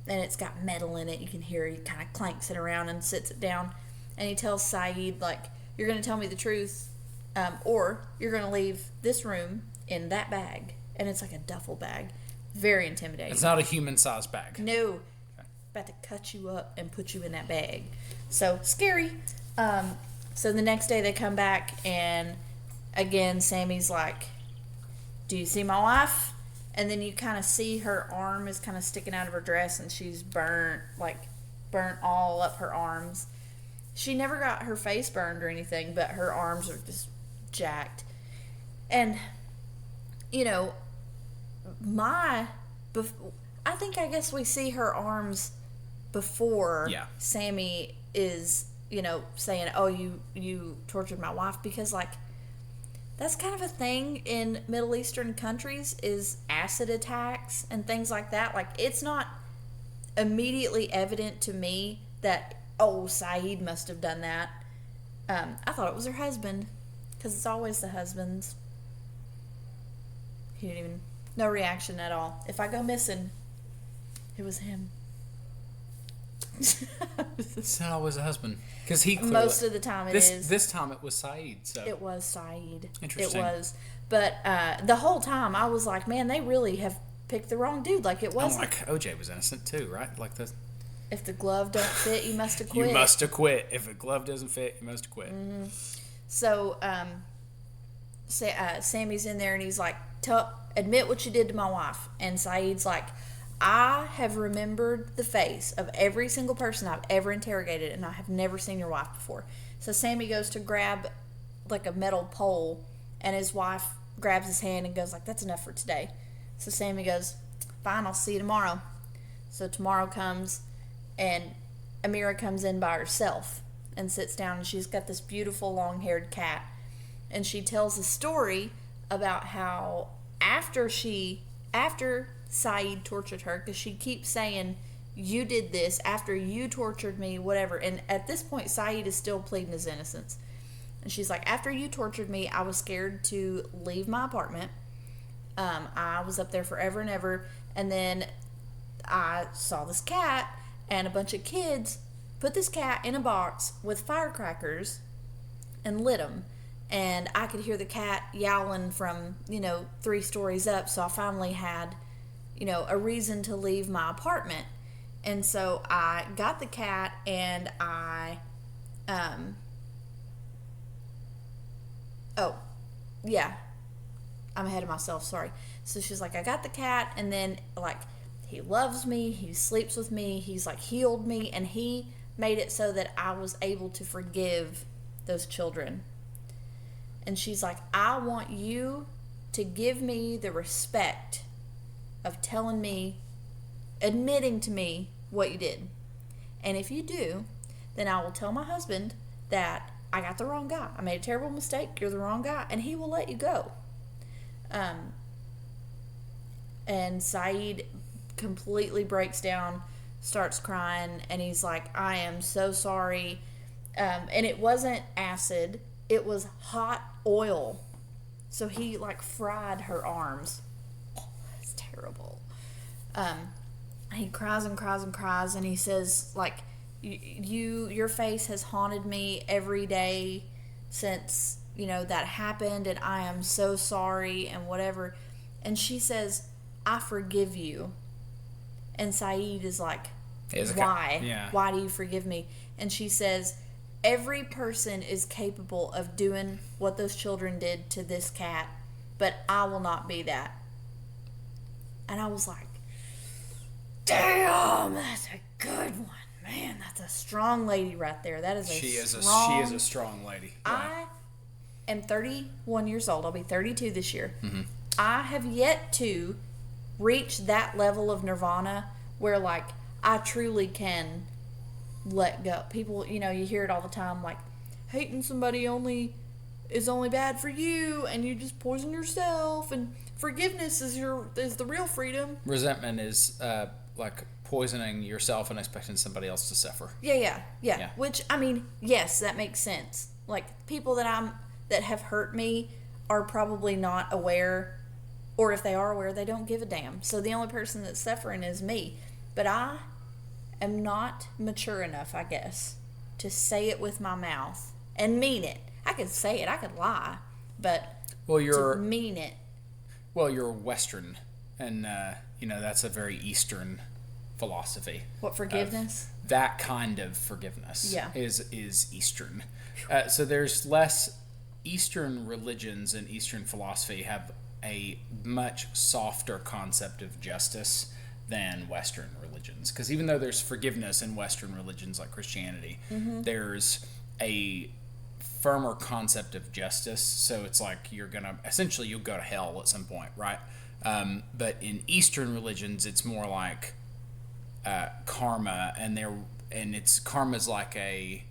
and it's got metal in it. You can hear he kind of clanks it around and sits it down. And he tells Saeed, like, "You're going to tell me the truth, or you're going to leave this room in that bag." And it's like a duffel bag. Very intimidating. It's not a human-sized bag. No. Okay. About to cut you up and put you in that bag. So, scary. So the next day they come back, and again, Sammy's like, "Do you see my wife?" And then you kind of see her arm is kind of sticking out of her dress, and she's burnt all up her arms. She never got her face burned or anything, but her arms are just jacked. And, I guess we see her arms before Sammy is, saying, "Oh, you tortured my wife," because, like, that's kind of a thing in Middle Eastern countries, is acid attacks and things like that. Like, it's not immediately evident to me that, "Oh, Saeed must have done that." I thought it was her husband, because it's always the husbands. He didn't even, no reaction at all. If I go missing, it was him. It's not always a husband, because he clearly, most of the time it is. This time it was Saeed. So it was Saeed. Interesting. It was, but the whole time I was like, "Man, they really have picked the wrong dude." Like, it wasn't. Like OJ was innocent too, right? Like the. If the glove don't fit, you must have quit. You must have quit. If a glove doesn't fit, you must have quit. Mm-hmm. So, Sammy's in there, and he's like, "Admit what you did to my wife." And Saeed's like, "I have remembered the face of every single person I've ever interrogated, and I have never seen your wife before." So Sammy goes to grab, like, a metal pole, and his wife grabs his hand and goes like, "That's enough for today." So Sammy goes, "Fine, I'll see you tomorrow." So tomorrow comes, and Amira comes in by herself and sits down, and she's got this beautiful long-haired cat, and she tells a story about how after Saeed tortured her, because she keeps saying, "You did this after you tortured me," whatever. And at this point, Saeed is still pleading his innocence. And she's like, "After you tortured me, I was scared to leave my apartment. I was up there forever and ever. And then I saw this cat, and a bunch of kids put this cat in a box with firecrackers and lit them. And I could hear the cat yowling from, 3 stories up. So I finally had, a reason to leave my apartment. And so I got the cat, and I'm ahead of myself, sorry. So she's like, "I got the cat, and then, like, he loves me, he sleeps with me, he's, like, healed me, and he made it so that I was able to forgive those children." And she's like, "I want you to give me the respect of admitting to me what you did. And if you do, then I will tell my husband that I got the wrong guy. I made a terrible mistake. You're the wrong guy. And he will let you go." And Saeed completely breaks down, starts crying, and he's like, "I am so sorry." And it wasn't acid. it was hot oil. So he like fried her arms. It's terrible. He cries and cries and cries, and he says like, your face has haunted me every day since, that happened, and I am so sorry and whatever. And she says, I forgive you. And Saeed is like, why? Yeah. Why do you forgive me? And she says, every person is capable of doing what those children did to this cat, but I will not be that. And I was like, damn, that's a good one. Man, that's a strong lady right there. That is a she is a strong lady. Yeah. I am 31 years old. I'll be 32 this year. Mm-hmm. I have yet to reach that level of nirvana where, like, I truly can let go. People, you hear it all the time, like, hating somebody is only bad for you, and you just poison yourself, and forgiveness is the real freedom. Resentment is like poisoning yourself and expecting somebody else to suffer. Yeah. Which, I mean, yes, that makes sense. Like, people that have hurt me are probably not aware, or if they are aware, they don't give a damn. So the only person that's suffering is me. But I am not mature enough, I guess, to say it with my mouth and mean it. I could say it, I could lie, but to mean it. Well, you're Western, and that's a very Eastern philosophy. What, forgiveness? That kind of forgiveness is Eastern. So there's less Eastern religions and Eastern philosophy have a much softer concept of justice than Western religions. Because even though there's forgiveness in Western religions like Christianity, there's a firmer concept of justice. So it's like you'll go to hell at some point, right? But in Eastern religions, it's more like karma, karma's like a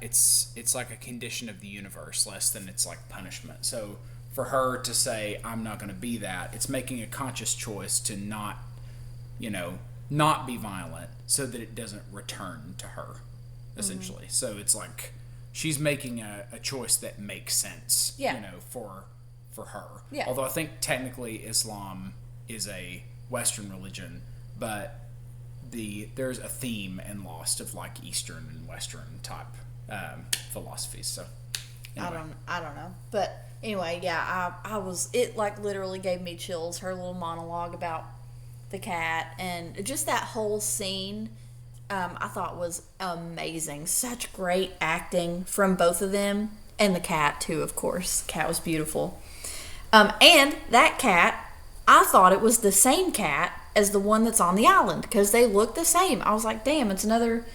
it's like a condition of the universe less than it's like punishment. So for her to say, I'm not going to be that, it's making a conscious choice to not be violent so that it doesn't return to her, essentially. So it's like she's making a choice that makes sense, for her. Yeah. Although I think technically Islam is a Western religion, but there's a theme in Lost of like Eastern and Western type philosophies. So anyway. I don't know, but anyway, yeah, it like literally gave me chills. Her little monologue about the cat and just that whole scene, I thought was amazing. Such great acting from both of them, and the cat too, of course. The cat was beautiful. And that cat, I thought it was the same cat as the one that's on the island because they look the same. I was like, damn, it's another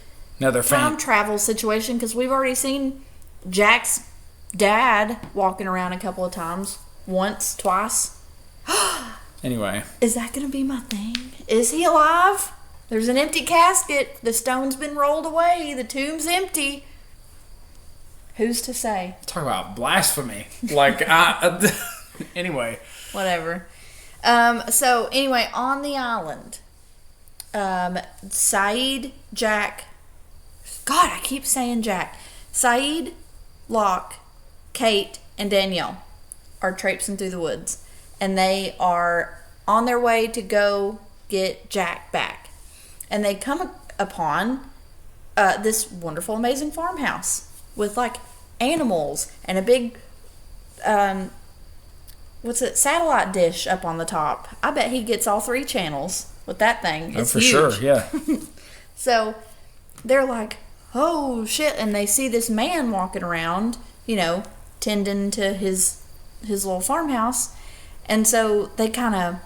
time travel situation because we've already seen Jack's dad walking around a couple of times. Once, twice. Anyway. Is that going to be my thing? Is he alive? There's an empty casket. The stone's been rolled away. The tomb's empty. Who's to say? Talk about blasphemy. Anyway. Whatever. So anyway, on the island, Saeed, Jack, God, I keep saying Jack. Saeed, Locke, Kate, and Danielle are traipsing through the woods, and they are on their way to go get Jack back. And they come upon this wonderful, amazing farmhouse with like animals and a big satellite dish up on the top. I bet he gets all 3 channels with that thing. It's huge. Sure, yeah. So they're like, oh shit, and they see this man walking around, tending to his little farmhouse, and so they kind of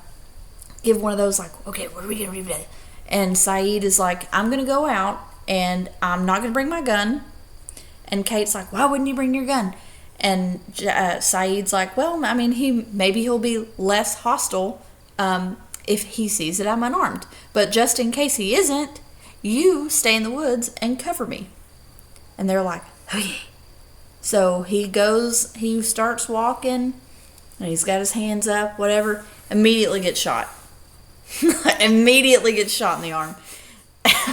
give one of those like, okay, what are we gonna do today? And Saeed is like, I'm gonna go out and I'm not gonna bring my gun. And Kate's like, why wouldn't you bring your gun? And Saeed's like, well, I mean, maybe he'll be less hostile if he sees that I'm unarmed. But just in case he isn't, you stay in the woods and cover me. And they're like, okay. So he starts walking, and he's got his hands up, whatever, immediately gets shot. Immediately gets shot in the arm.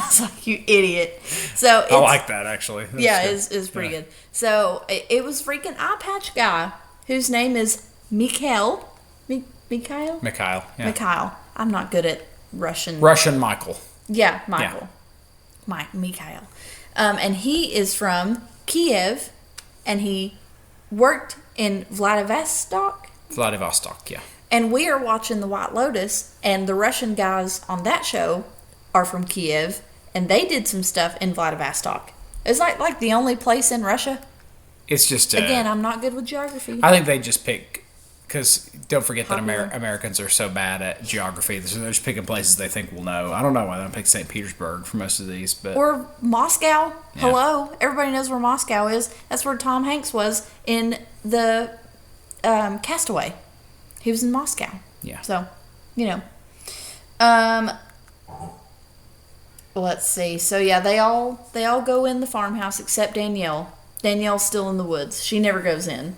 was like, you idiot. So I like that, actually. It's pretty good. So it was freaking eye patch guy whose name is Mikhail. Mikhail? Mikhail, yeah. Mikhail. I'm not good at Russian. Russian Michael. Yeah, Michael. Yeah. Mikhail. And he is from Kiev, and he worked in Vladivostok. Yeah. And we are watching The White Lotus, and the Russian guys on that show are from Kiev, and they did some stuff in Vladivostok. It's like the only place in Russia. It's just... Again, I'm not good with geography. I think they just pick... Because don't forget that Americans are so bad at geography. So they're just picking places they think we'll know. I don't know why they don't pick St. Petersburg for most of these. But or Moscow. Yeah. Hello. Everybody knows where Moscow is. That's where Tom Hanks was in the Castaway. He was in Moscow. Yeah. So, let's see. So yeah, they all go in the farmhouse except Danielle. Danielle's still in the woods. She never goes in.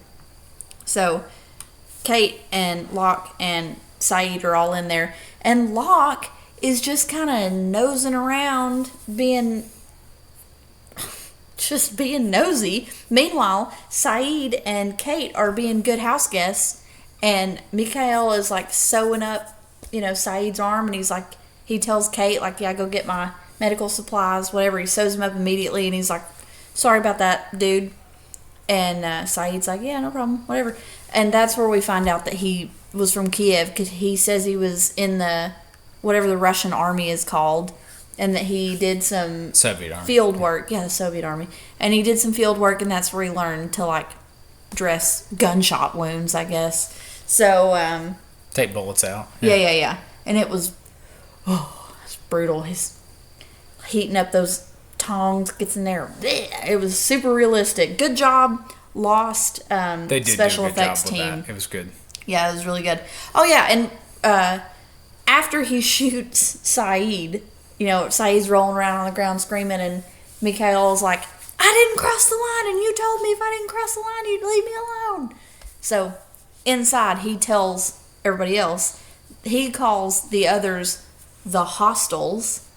So Kate and Locke and Saeed are all in there, and Locke is just kind of nosing around, being nosy. Meanwhile, Saeed and Kate are being good house guests, and Mikhail is like sewing up, Saeed's arm, and he's like, he tells Kate like, yeah, go get my medical supplies, whatever. He sews him up immediately, and he's like, sorry about that, dude. And Saeed's like, yeah, no problem, whatever. And that's where we find out that he was from Kiev, because he says he was in the, whatever the Russian army is called, and that he did some Soviet army field work. Yeah, the Soviet army. And he did some field work, and that's where he learned to, like, dress gunshot wounds, I guess. So, take bullets out. Yeah. And it was, it's brutal. He's heating up those tongs, gets in there. It was super realistic. Good job, Lost they did special do a good effects job with team. That. It was good. Yeah, it was really good. Oh yeah, and after he shoots Saeed, Saeed's rolling around on the ground screaming, and Mikhail's like, I didn't cross the line, and you told me if I didn't cross the line, you'd leave me alone. So inside, he tells everybody else, he calls the others the hostiles,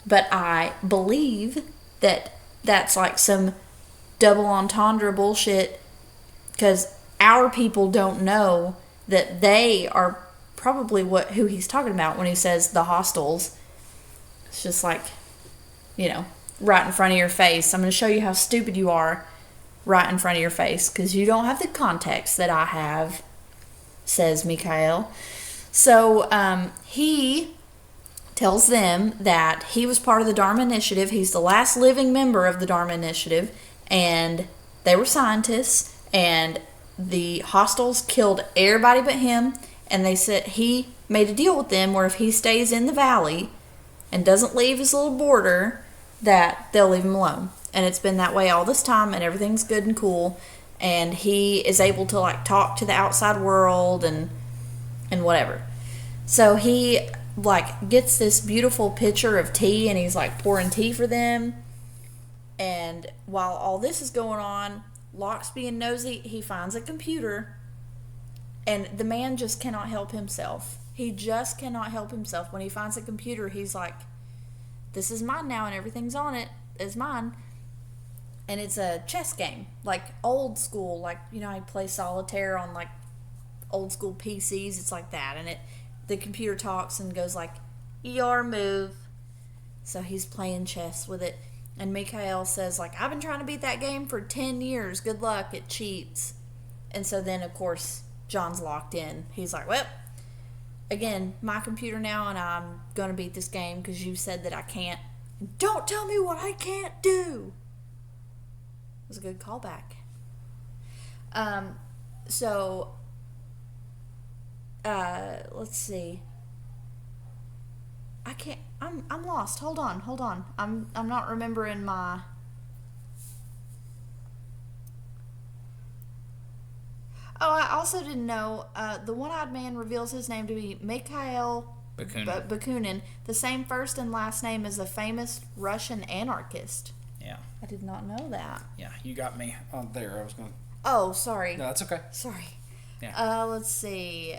but I believe that that's like some double entendre bullshit, because our people don't know that they are probably who he's talking about when he says the hostiles. It's just like, right in front of your face. I'm going to show you how stupid you are right in front of your face, because you don't have the context that I have, says Mikhail. So he tells them that he was part of the Dharma Initiative. He's the last living member of the Dharma Initiative, and they were scientists, and the hostiles killed everybody but him, and they said he made a deal with them where if he stays in the valley and doesn't leave his little border, that they'll leave him alone. And it's been that way all this time, and everything's good and cool, and he is able to like talk to the outside world and whatever. So he like gets this beautiful pitcher of tea, and he's like pouring tea for them. And while all this is going on, Locke's being nosy. He finds a computer, and the man just cannot help himself. He just cannot help himself. When he finds a computer, he's like, this is mine now, and everything's on it is mine. And it's a chess game, like old school, like, I play solitaire on like old school PCs. It's like that, and the computer talks and goes like, your move. So he's playing chess with it. And Mikhail says, like, I've been trying to beat that game for 10 years. Good luck. It cheats. And so then, of course, John's locked in. He's like, well, again, my computer now, and I'm going to beat this game because you said that I can't. Don't tell me what I can't do. It was a good callback. Let's see. I can't. I'm lost. Hold on. I'm not remembering my. Oh, I also didn't know. The one-eyed man reveals his name to be Mikhail Bakunin, the same first and last name as a famous Russian anarchist. Yeah. I did not know that. Yeah, you got me on there. I was going. Oh, sorry. No, that's okay. Sorry. Yeah. Let's see.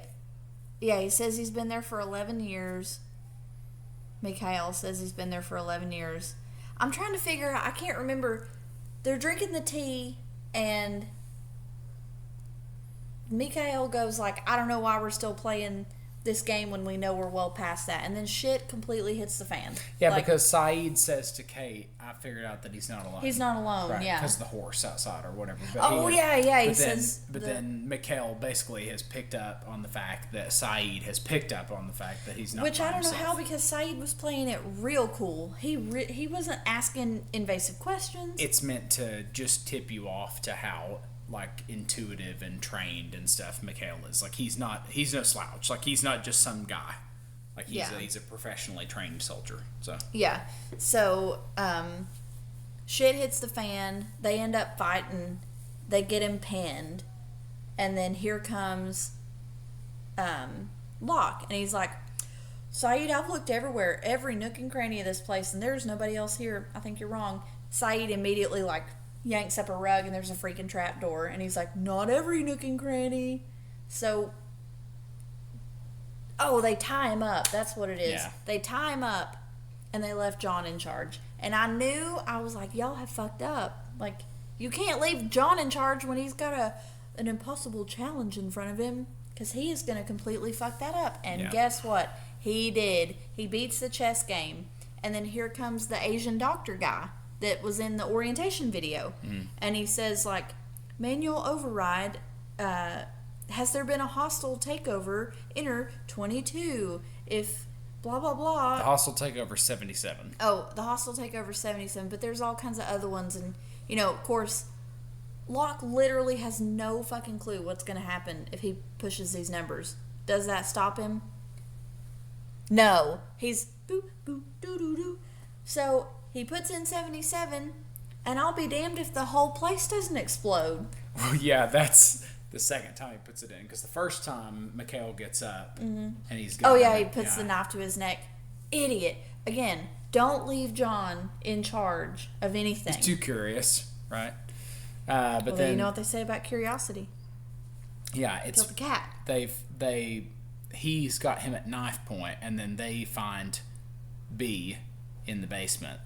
Yeah, he says he's been there for 11 years. Mikhail says he's been there for 11 years. I'm trying to figure out, I can't remember. They're drinking the tea, and Mikhail goes like, I don't know why we're still playing this game when we know we're well past that. And then shit completely hits the fan. Yeah, like, because Saeed says to Kate, I figured out that he's not alone. He's not alone, right, yeah. Because the horse outside or whatever. But he says... But then Mikhail basically has picked up on the fact that Saeed has picked up on the fact that he's not Which I don't himself. know how, because Saeed was playing it real cool. He wasn't asking invasive questions. It's meant to just tip you off to how... like intuitive and trained and stuff Mikhail is. Like he's no slouch. Like he's not just some guy. Like he's a professionally trained soldier. So shit hits the fan. They end up fighting. They get him pinned, and then here comes Locke, and he's like, Saeed, I've looked everywhere, every nook and cranny of this place, and there's nobody else here. I think you're wrong. Saeed immediately yanks up a rug, and there's a freaking trap door, and he's like, not every nook and cranny. So they tie him up. That's what it is. Yeah. They tie him up, and they left John in charge. And I was like, y'all have fucked up. Like, you can't leave John in charge when he's got an impossible challenge in front of him, because he is going to completely fuck that up. And guess what? He did. He beats the chess game. And then here comes the Asian doctor guy that was in the orientation video. And he says, like, manual override, has there been a hostile takeover? Enter 22. If blah, blah, blah. The hostile takeover 77. Oh, the hostile takeover 77. But there's all kinds of other ones. And, of course, Locke literally has no fucking clue what's going to happen if he pushes these numbers. Does that stop him? No. He's boo, boo, doo, doo, doo. So he puts in 77, and I'll be damned if the whole place doesn't explode. Well, yeah, that's the second time he puts it in. Because the first time, Mikhail gets up, and he's going he puts the knife to his neck. Idiot. Again, don't leave John in charge of anything. He's too curious, right? But then you know what they say about curiosity. Yeah, it's... Kill the cat. He's got him at knife point, and then they find B in the basement.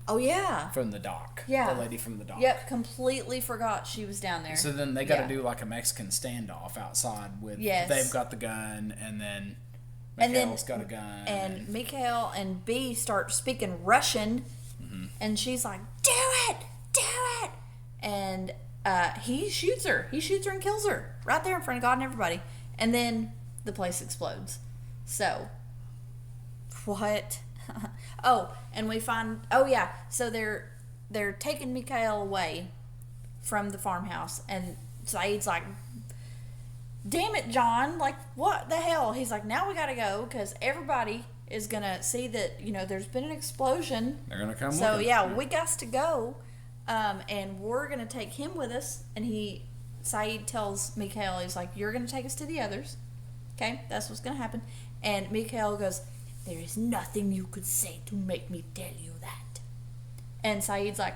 Oh, yeah. From the dock. Yeah. The lady from the dock. Yep, completely forgot she was down there. So then they got to do like a Mexican standoff outside with... Yes. They've got the gun, and then Mikhail's got a gun. And Mikhail and B start speaking Russian, and she's like, do it! Do it! And he shoots her. He shoots her and kills her. Right there in front of God and everybody. And then the place explodes. So, what... and we find... so they're taking Mikhail away from the farmhouse, and Saeed's like, damn it, John, like, what the hell? He's like, now we gotta go, because everybody is gonna see that, there's been an explosion. They're gonna come so, with us. we got to go, and we're gonna take him with us, and Saeed tells Mikhail, he's like, you're gonna take us to the others, okay? That's what's gonna happen. And Mikhail goes, there is nothing you could say to make me tell you that. And Saeed's like,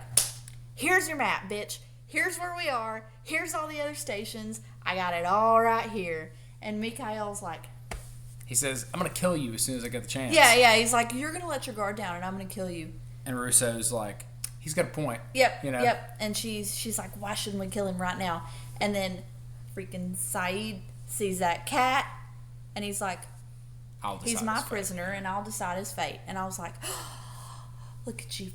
here's your map, bitch. Here's where we are. Here's all the other stations. I got it all right here. And Mikhail's like... He says, I'm going to kill you as soon as I get the chance. Yeah. He's like, you're going to let your guard down and I'm going to kill you. And Russo's like, he's got a point. Yep. Yep. And she's like, why shouldn't we kill him right now? And then freaking Saeed sees that cat and he's like... He's my prisoner, and I'll decide his fate. And I was like, oh, look at you.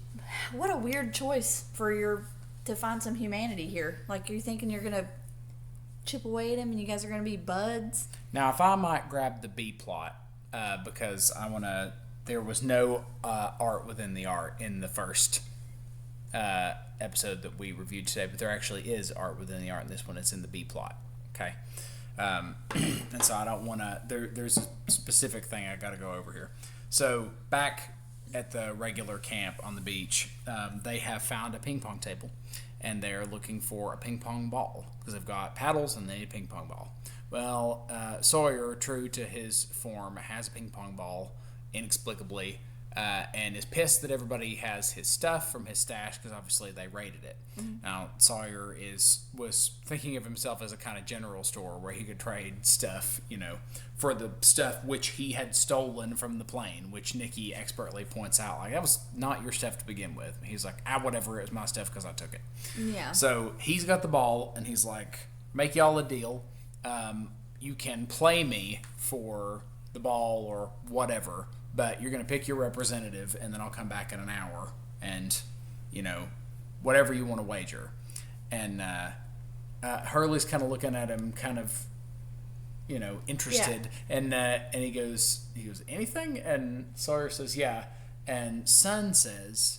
What a weird choice to find some humanity here. Like, you're thinking you're going to chip away at him, and you guys are going to be buds? Now, if I might grab the B plot, because there was no art within the art in the first episode that we reviewed today, but there actually is art within the art in this one. It's in the B plot. Okay? And so I don't want to... There's a specific thing I got to go over here. So back at the regular camp on the beach, they have found a ping pong table, and they're looking for a ping pong ball because they've got paddles and they need a ping pong ball. Well, Sawyer, true to his form, has a ping pong ball inexplicably and is pissed that everybody has his stuff from his stash because obviously they raided it. Now Sawyer was thinking of himself as a kind of general store where he could trade stuff, for the stuff which he had stolen from the plane, which Nikki expertly points out, like, that was not your stuff to begin with. He's like, whatever, it was my stuff because I took it. Yeah. So he's got the ball, and he's like, make y'all a deal. You can play me for the ball or whatever, but you're going to pick your representative, and then I'll come back in an hour, and, whatever you want to wager. And Hurley's kind of looking at him, kind of, interested, and he goes, anything? And Sawyer says, yeah. And Son says,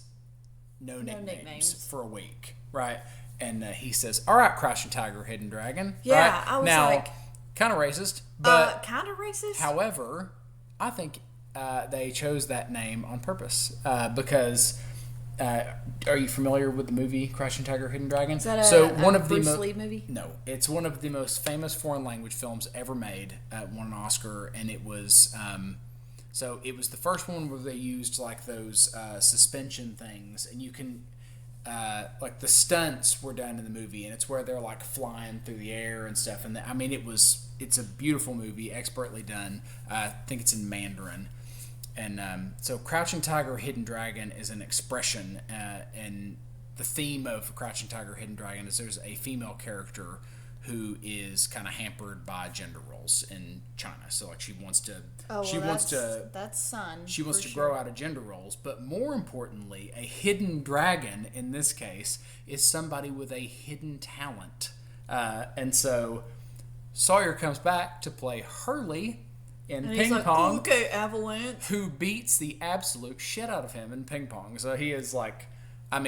no nicknames for a week, right? And he says, all right, Crouching Tiger, Hidden Dragon. Yeah, right? I was now, like... kind of racist, but... kind of racist? However, I think they chose that name on purpose because... are you familiar with the movie Crouching Tiger, Hidden Dragon? Is that a Bruce Lee movie? No, it's one of the most famous foreign language films ever made. Won an Oscar, and it was it was the first one where they used like those suspension things, and you can like the stunts were done in the movie, and it's where they're like flying through the air and stuff. And it's a beautiful movie, expertly done. I think it's in Mandarin. And so Crouching Tiger, Hidden Dragon is an expression, and the theme of Crouching Tiger, Hidden Dragon is there's a female character who is kind of hampered by gender roles in China. So like she wants to that's Son. She wants to grow out of gender roles, but more importantly, a hidden dragon in this case is somebody with a hidden talent. And so Sawyer comes back to play Hurley in ping pong. Okay, Avalanche. Who beats the absolute shit out of him in ping pong. So he is like, a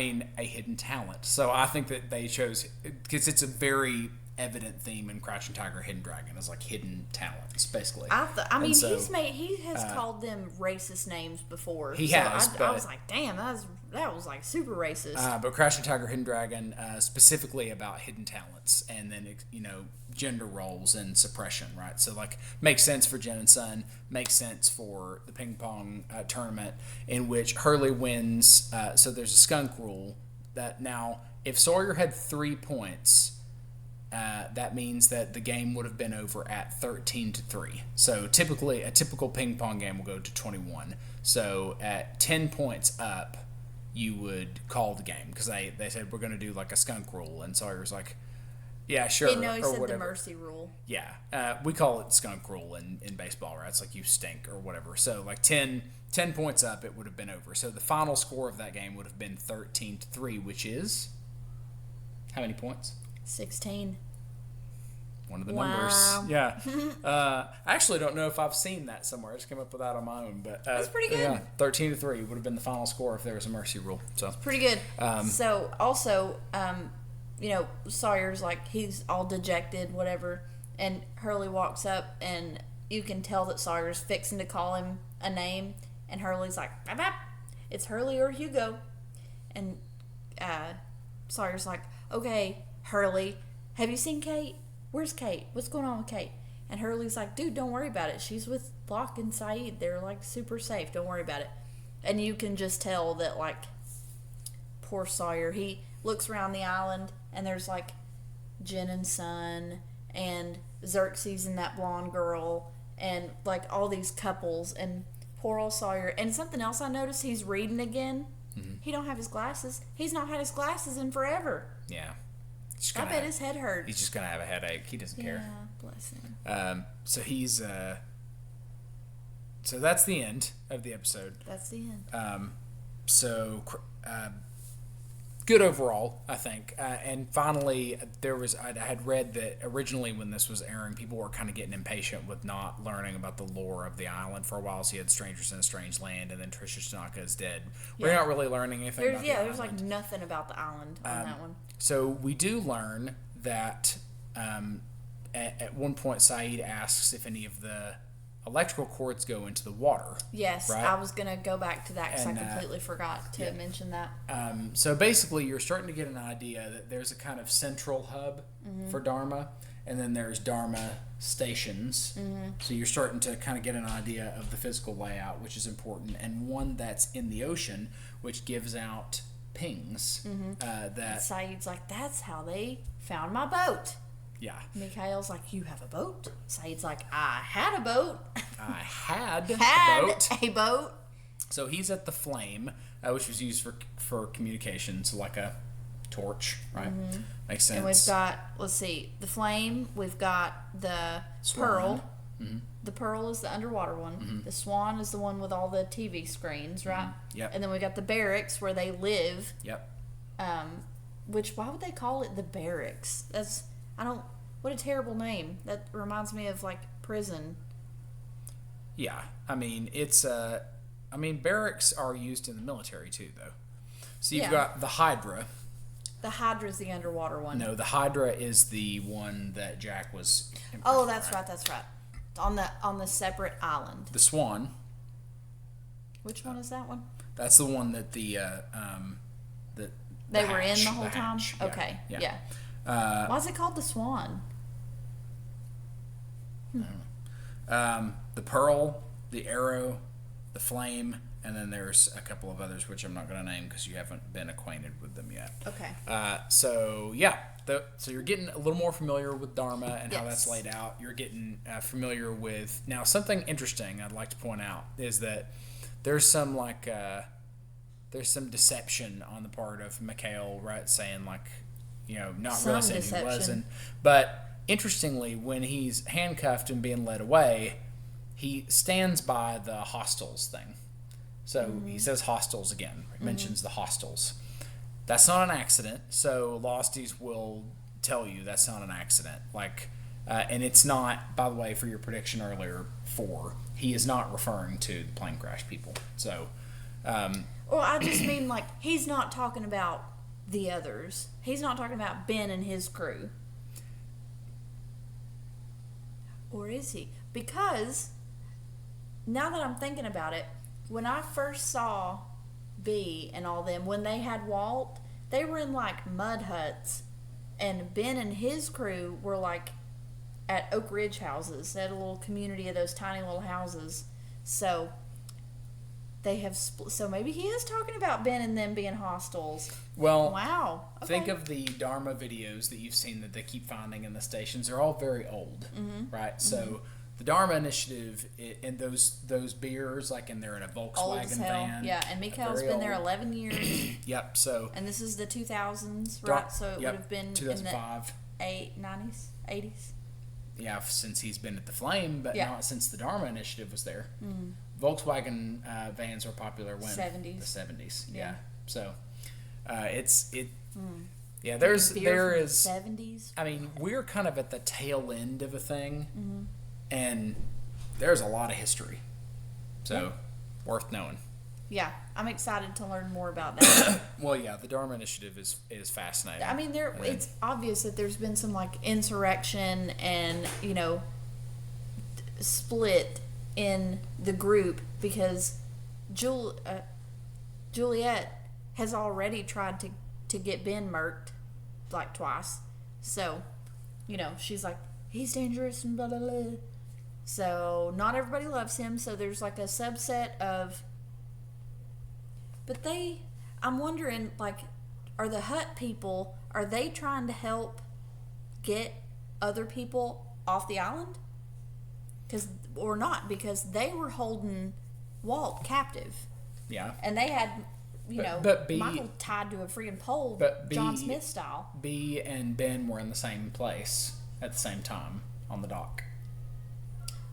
hidden talent. So I think that they chose, because it's a very evident theme in Crouching Tiger, Hidden Dragon, is like hidden talents, basically. He has called them racist names before. He has. I was like, damn, that was like super racist. But Crouching Tiger, Hidden Dragon, specifically about hidden talents, and then gender roles and suppression, right? So like makes sense for Jen and Son, makes sense for the ping pong tournament in which Hurley wins. So there's a skunk rule that now if Sawyer had 3 points, that means that the game would have been over at 13-3. So typically a typical ping pong game will go to 21. So at 10 points up, you would call the game because they said we're going to do like a skunk rule, and Sawyer's like, yeah, sure. He said whatever. the mercy rule. Yeah. We call it skunk rule in baseball, right? It's like you stink or whatever. So like 10 points up, it would have been over. So the final score of that game would have been 13-3, which is how many points? 16. One of the numbers. Yeah. I actually don't know if I've seen that somewhere. I just came up with that on my own. But that's pretty good. Yeah, 13-3 would have been the final score if there was a mercy rule. So it's pretty good. So also, Sawyer's like, he's all dejected, whatever, and Hurley walks up, and you can tell that Sawyer's fixing to call him a name, and Hurley's like, bap, bap. It's Hurley or Hugo. And Sawyer's like, okay, Hurley, have you seen Kate? Where's Kate? What's going on with Kate? And Hurley's like, dude, don't worry about it. She's with Locke and Saeed. They're like super safe. Don't worry about it. And you can just tell that like poor Sawyer, he looks around the island and there's like Jen and Son and Xerxes and that blonde girl and like all these couples and poor old Sawyer. And something else I noticed, he's reading again. Mm-hmm. He don't have his glasses. He's not had his glasses in forever. Yeah. I bet his head hurts. He's just going to have a headache. He doesn't care. Yeah, bless him. So he's... so that's the end of the episode. That's the end. Good overall, I think. And finally, I had read that originally when this was airing, people were kind of getting impatient with not learning about the lore of the island for a while. So you had Strangers in a Strange Land, and then Tricia Tanaka is dead. We're not really learning anything about the island. There's like nothing about the island on that one. So we do learn that at one point Saeed asks if any of the electrical cords go into the water. Yes, right? I was going to go back to that because I completely forgot to mention that. So basically you're starting to get an idea that there's a kind of central hub for Dharma, and then there's Dharma stations. So you're starting to kind of get an idea of the physical layout, which is important, and one that's in the ocean, which gives out pings. That Saeed's like, that's how they found my boat. Yeah. Mikhail's like, you have a boat? Saeed's like, I had a boat. I had a boat. So he's at the flame, which was used for communication, so like a torch, right? Makes sense. And we've got, let's see, the flame. We've got the Swan. pearl. The pearl is the underwater one. The swan is the one with all the TV screens, right? Yep. And then we got the barracks where they live. Yep. Which, why would they call it the barracks? What a terrible name. That reminds me of like prison. Yeah. I mean, barracks are used in the military too, though. So you've got the Hydra. The Hydra is the underwater one. No, the Hydra is the one that Jack was imprisoned, Oh, that's right. That's right. On the separate island. The Swan. Which one is that one? That's the one that they were in the whole time. Hatch. Okay, Yeah. Why is it called the Swan? The Pearl, the Arrow, the Flame, and then there's a couple of others which I'm not going to name because you haven't been acquainted with them yet. Okay. So you're getting a little more familiar with Dharma and how that's laid out. You're getting familiar with now something interesting I'd like to point out is that there's some deception on the part of Mikhail, right? Saying like, not Some realizing deception. he wasn't. But interestingly, when he's handcuffed and being led away, he stands by the hostels thing. So he says hostels again. He mentions the hostels. That's not an accident. So Losties will tell you that's not an accident. And it's not, by the way, for your prediction earlier, he is not referring to the plane crash people. So, Well, I just mean he's not talking about the others. He's not talking about Ben and his crew. Or is he? Because now that I'm thinking about it, when I first saw B and all them, when they had Walt, they were in mud huts, and Ben and his crew were at Oak Ridge houses. They had a little community of those tiny little houses. So they have so maybe he is talking about Ben and them being hostiles. Well, wow. Okay. Think of the Dharma videos that you've seen that they keep finding in the stations. They're all very old, right? So the Dharma Initiative and those beers, and they're in a Old Volkswagen as hell. van. Yeah, and Mikhail's very been there old. 11 years. Yep. So And this is the 2000s, right? So it would have been 2005. in the 90s, 80s. Yeah, since he's been at the Flame, but Yeah. not since the Dharma Initiative was there. Volkswagen vans were popular when 70s. the 70s. Yeah. Yeah. So yeah. Beer There from the is 70s. I mean, we're kind of at the tail end of a thing, and there's a lot of history, so worth knowing. Yeah, I'm excited to learn more about that. Well, yeah, the Dharma Initiative is fascinating. I mean, it's obvious that there's been some insurrection and split in the group because Juliet has already tried to get Ben murked twice. So, she's like, he's dangerous and blah blah blah. So not everybody loves him. So there's a subset of. But I'm wondering, are the Hut people, are they trying to help get other people off the island? Or not, because they were holding Walt captive. Yeah. And they had, but Michael tied to a freaking pole, John Smith style. B and Ben were in the same place at the same time on the dock.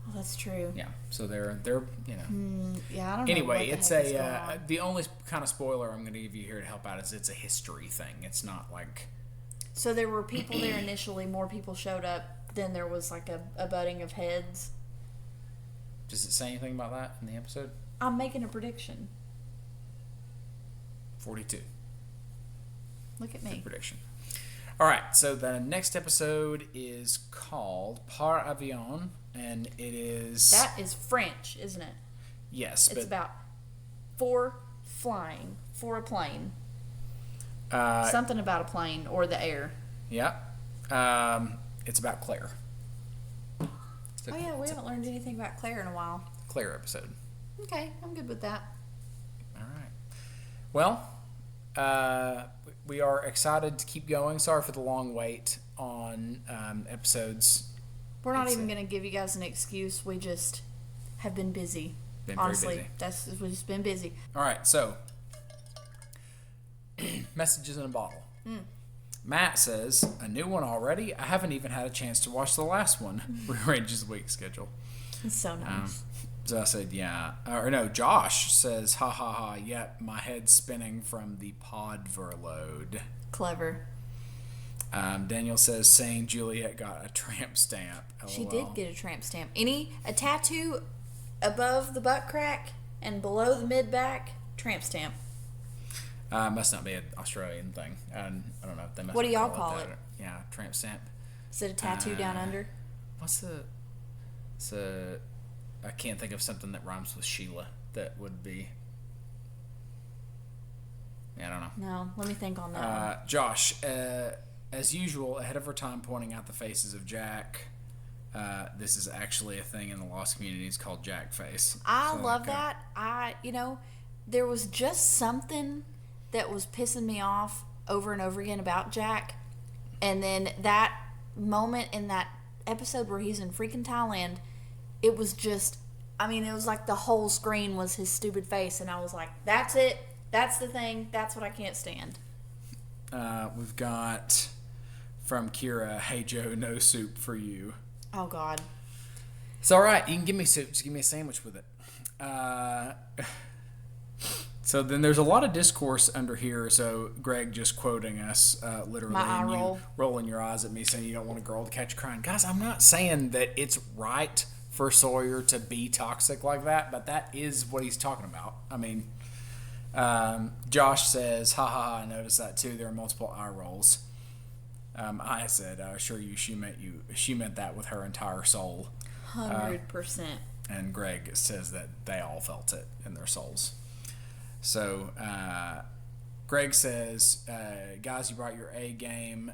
Oh, that's true. Yeah, so they're Yeah, I don't know. Anyway, what it's the heck is going on. the only kind of spoiler I'm going to give you here to help out is it's a history thing. It's not So there were people there initially. More people showed up. Then there was a butting of heads. Does it say anything about that in the episode? I'm making a prediction. 42. Look at me. Good prediction. All right, so the next episode is called Par Avion, and it is... That is French, isn't it? Yes, It's about for flying, for a plane. Something about a plane or the air. Yeah. it's about Claire. Oh yeah, we haven't learned anything about Claire in a while. Claire episode. Okay, I'm good with that. All right. Well, we are excited to keep going. Sorry for the long wait on episodes. We're not even going to give you guys an excuse. We just have been busy. Honestly, we've just been busy. All right, so messages in a bottle. Matt says, a new one already? I haven't even had a chance to watch the last one. Rearranges the week schedule. It's so nice. So I said, yeah. Or no, Josh says, ha ha ha, yep, my head's spinning from the podverload. Clever. Daniel says, saying Juliet got a tramp stamp. LOL. She did get a tramp stamp. A tattoo above the butt crack and below the mid back, tramp stamp. Must not be an Australian thing. I don't know if they must. What do y'all call it? Yeah, tramp stamp. Is it a tattoo down under? What's the? I can't think of something that rhymes with Sheila. That would be. Yeah, I don't know. No, let me think on that. Josh, as usual, ahead of her time, pointing out the faces of Jack. This is actually a thing in the Lost communities called Jack face. I love that. There was just something that was pissing me off over and over again about Jack. And then that moment in that episode where he's in freaking Thailand, it was just, it was like the whole screen was his stupid face. And I was like, that's it. That's the thing. That's what I can't stand. We've got from Kira, hey Joe, no soup for you. Oh, God. It's all right. You can give me soup. Just give me a sandwich with it. So then there's a lot of discourse under here. So Greg just quoting us literally. My eye and roll. You rolling your eyes at me saying you don't want a girl to catch you crying. Guys, I'm not saying that it's right for Sawyer to be toxic like that, but that is what he's talking about. Josh says, ha ha ha, I noticed that too. There are multiple eye rolls. I said, I assure you, she meant that with her entire soul. 100%. And Greg says that they all felt it in their souls. So, Greg says, guys, you brought your A game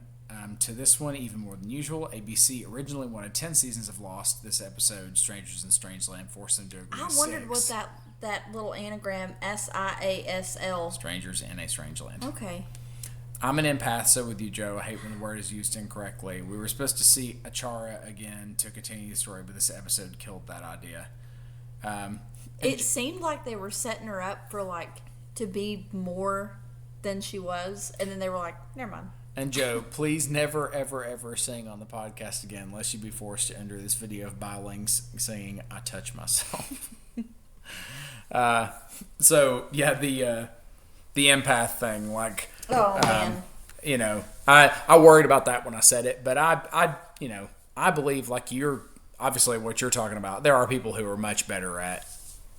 to this one even more than usual. ABC originally wanted 10 seasons of Lost. This episode, Strangers in Strangeland, forced them to agree to 6. I wondered what that little anagram, SIASL. Strangers in a Strangeland. Okay. I'm an empath, so with you, Joe. I hate when the word is used incorrectly. We were supposed to see Achara again to continue the story, but this episode killed that idea. It seemed like they were setting her up for, to be more than she was, and then they were like, never mind. And Joe, please never, ever, ever sing on the podcast again, lest you be forced to enter this video of Bilings singing, I touch myself. So, yeah, the empath thing, oh, man. I worried about that when I said it, but I believe you're obviously what you're talking about. There are people who are much better at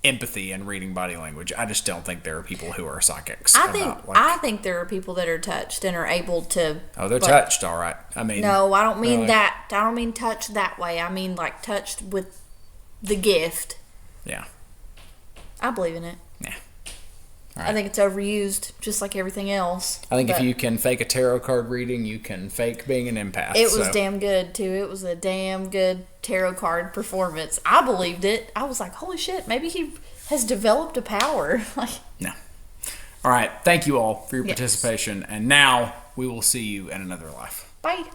empathy and reading body language. I just don't think there are people who are psychics. I think there are people that are touched and are able to. Oh, they're touched, all right. No, I don't mean that. I don't mean touched that way. I mean touched with the gift. Yeah. I believe in it. Yeah. All right. I think it's overused, just like everything else. I think if you can fake a tarot card reading, you can fake being an empath. It was damn good, too. It was a damn good tarot card performance. I believed it. I was like, holy shit, maybe he has developed a power. No. All right. Thank you all for your participation. And now we will see you in another life. Bye.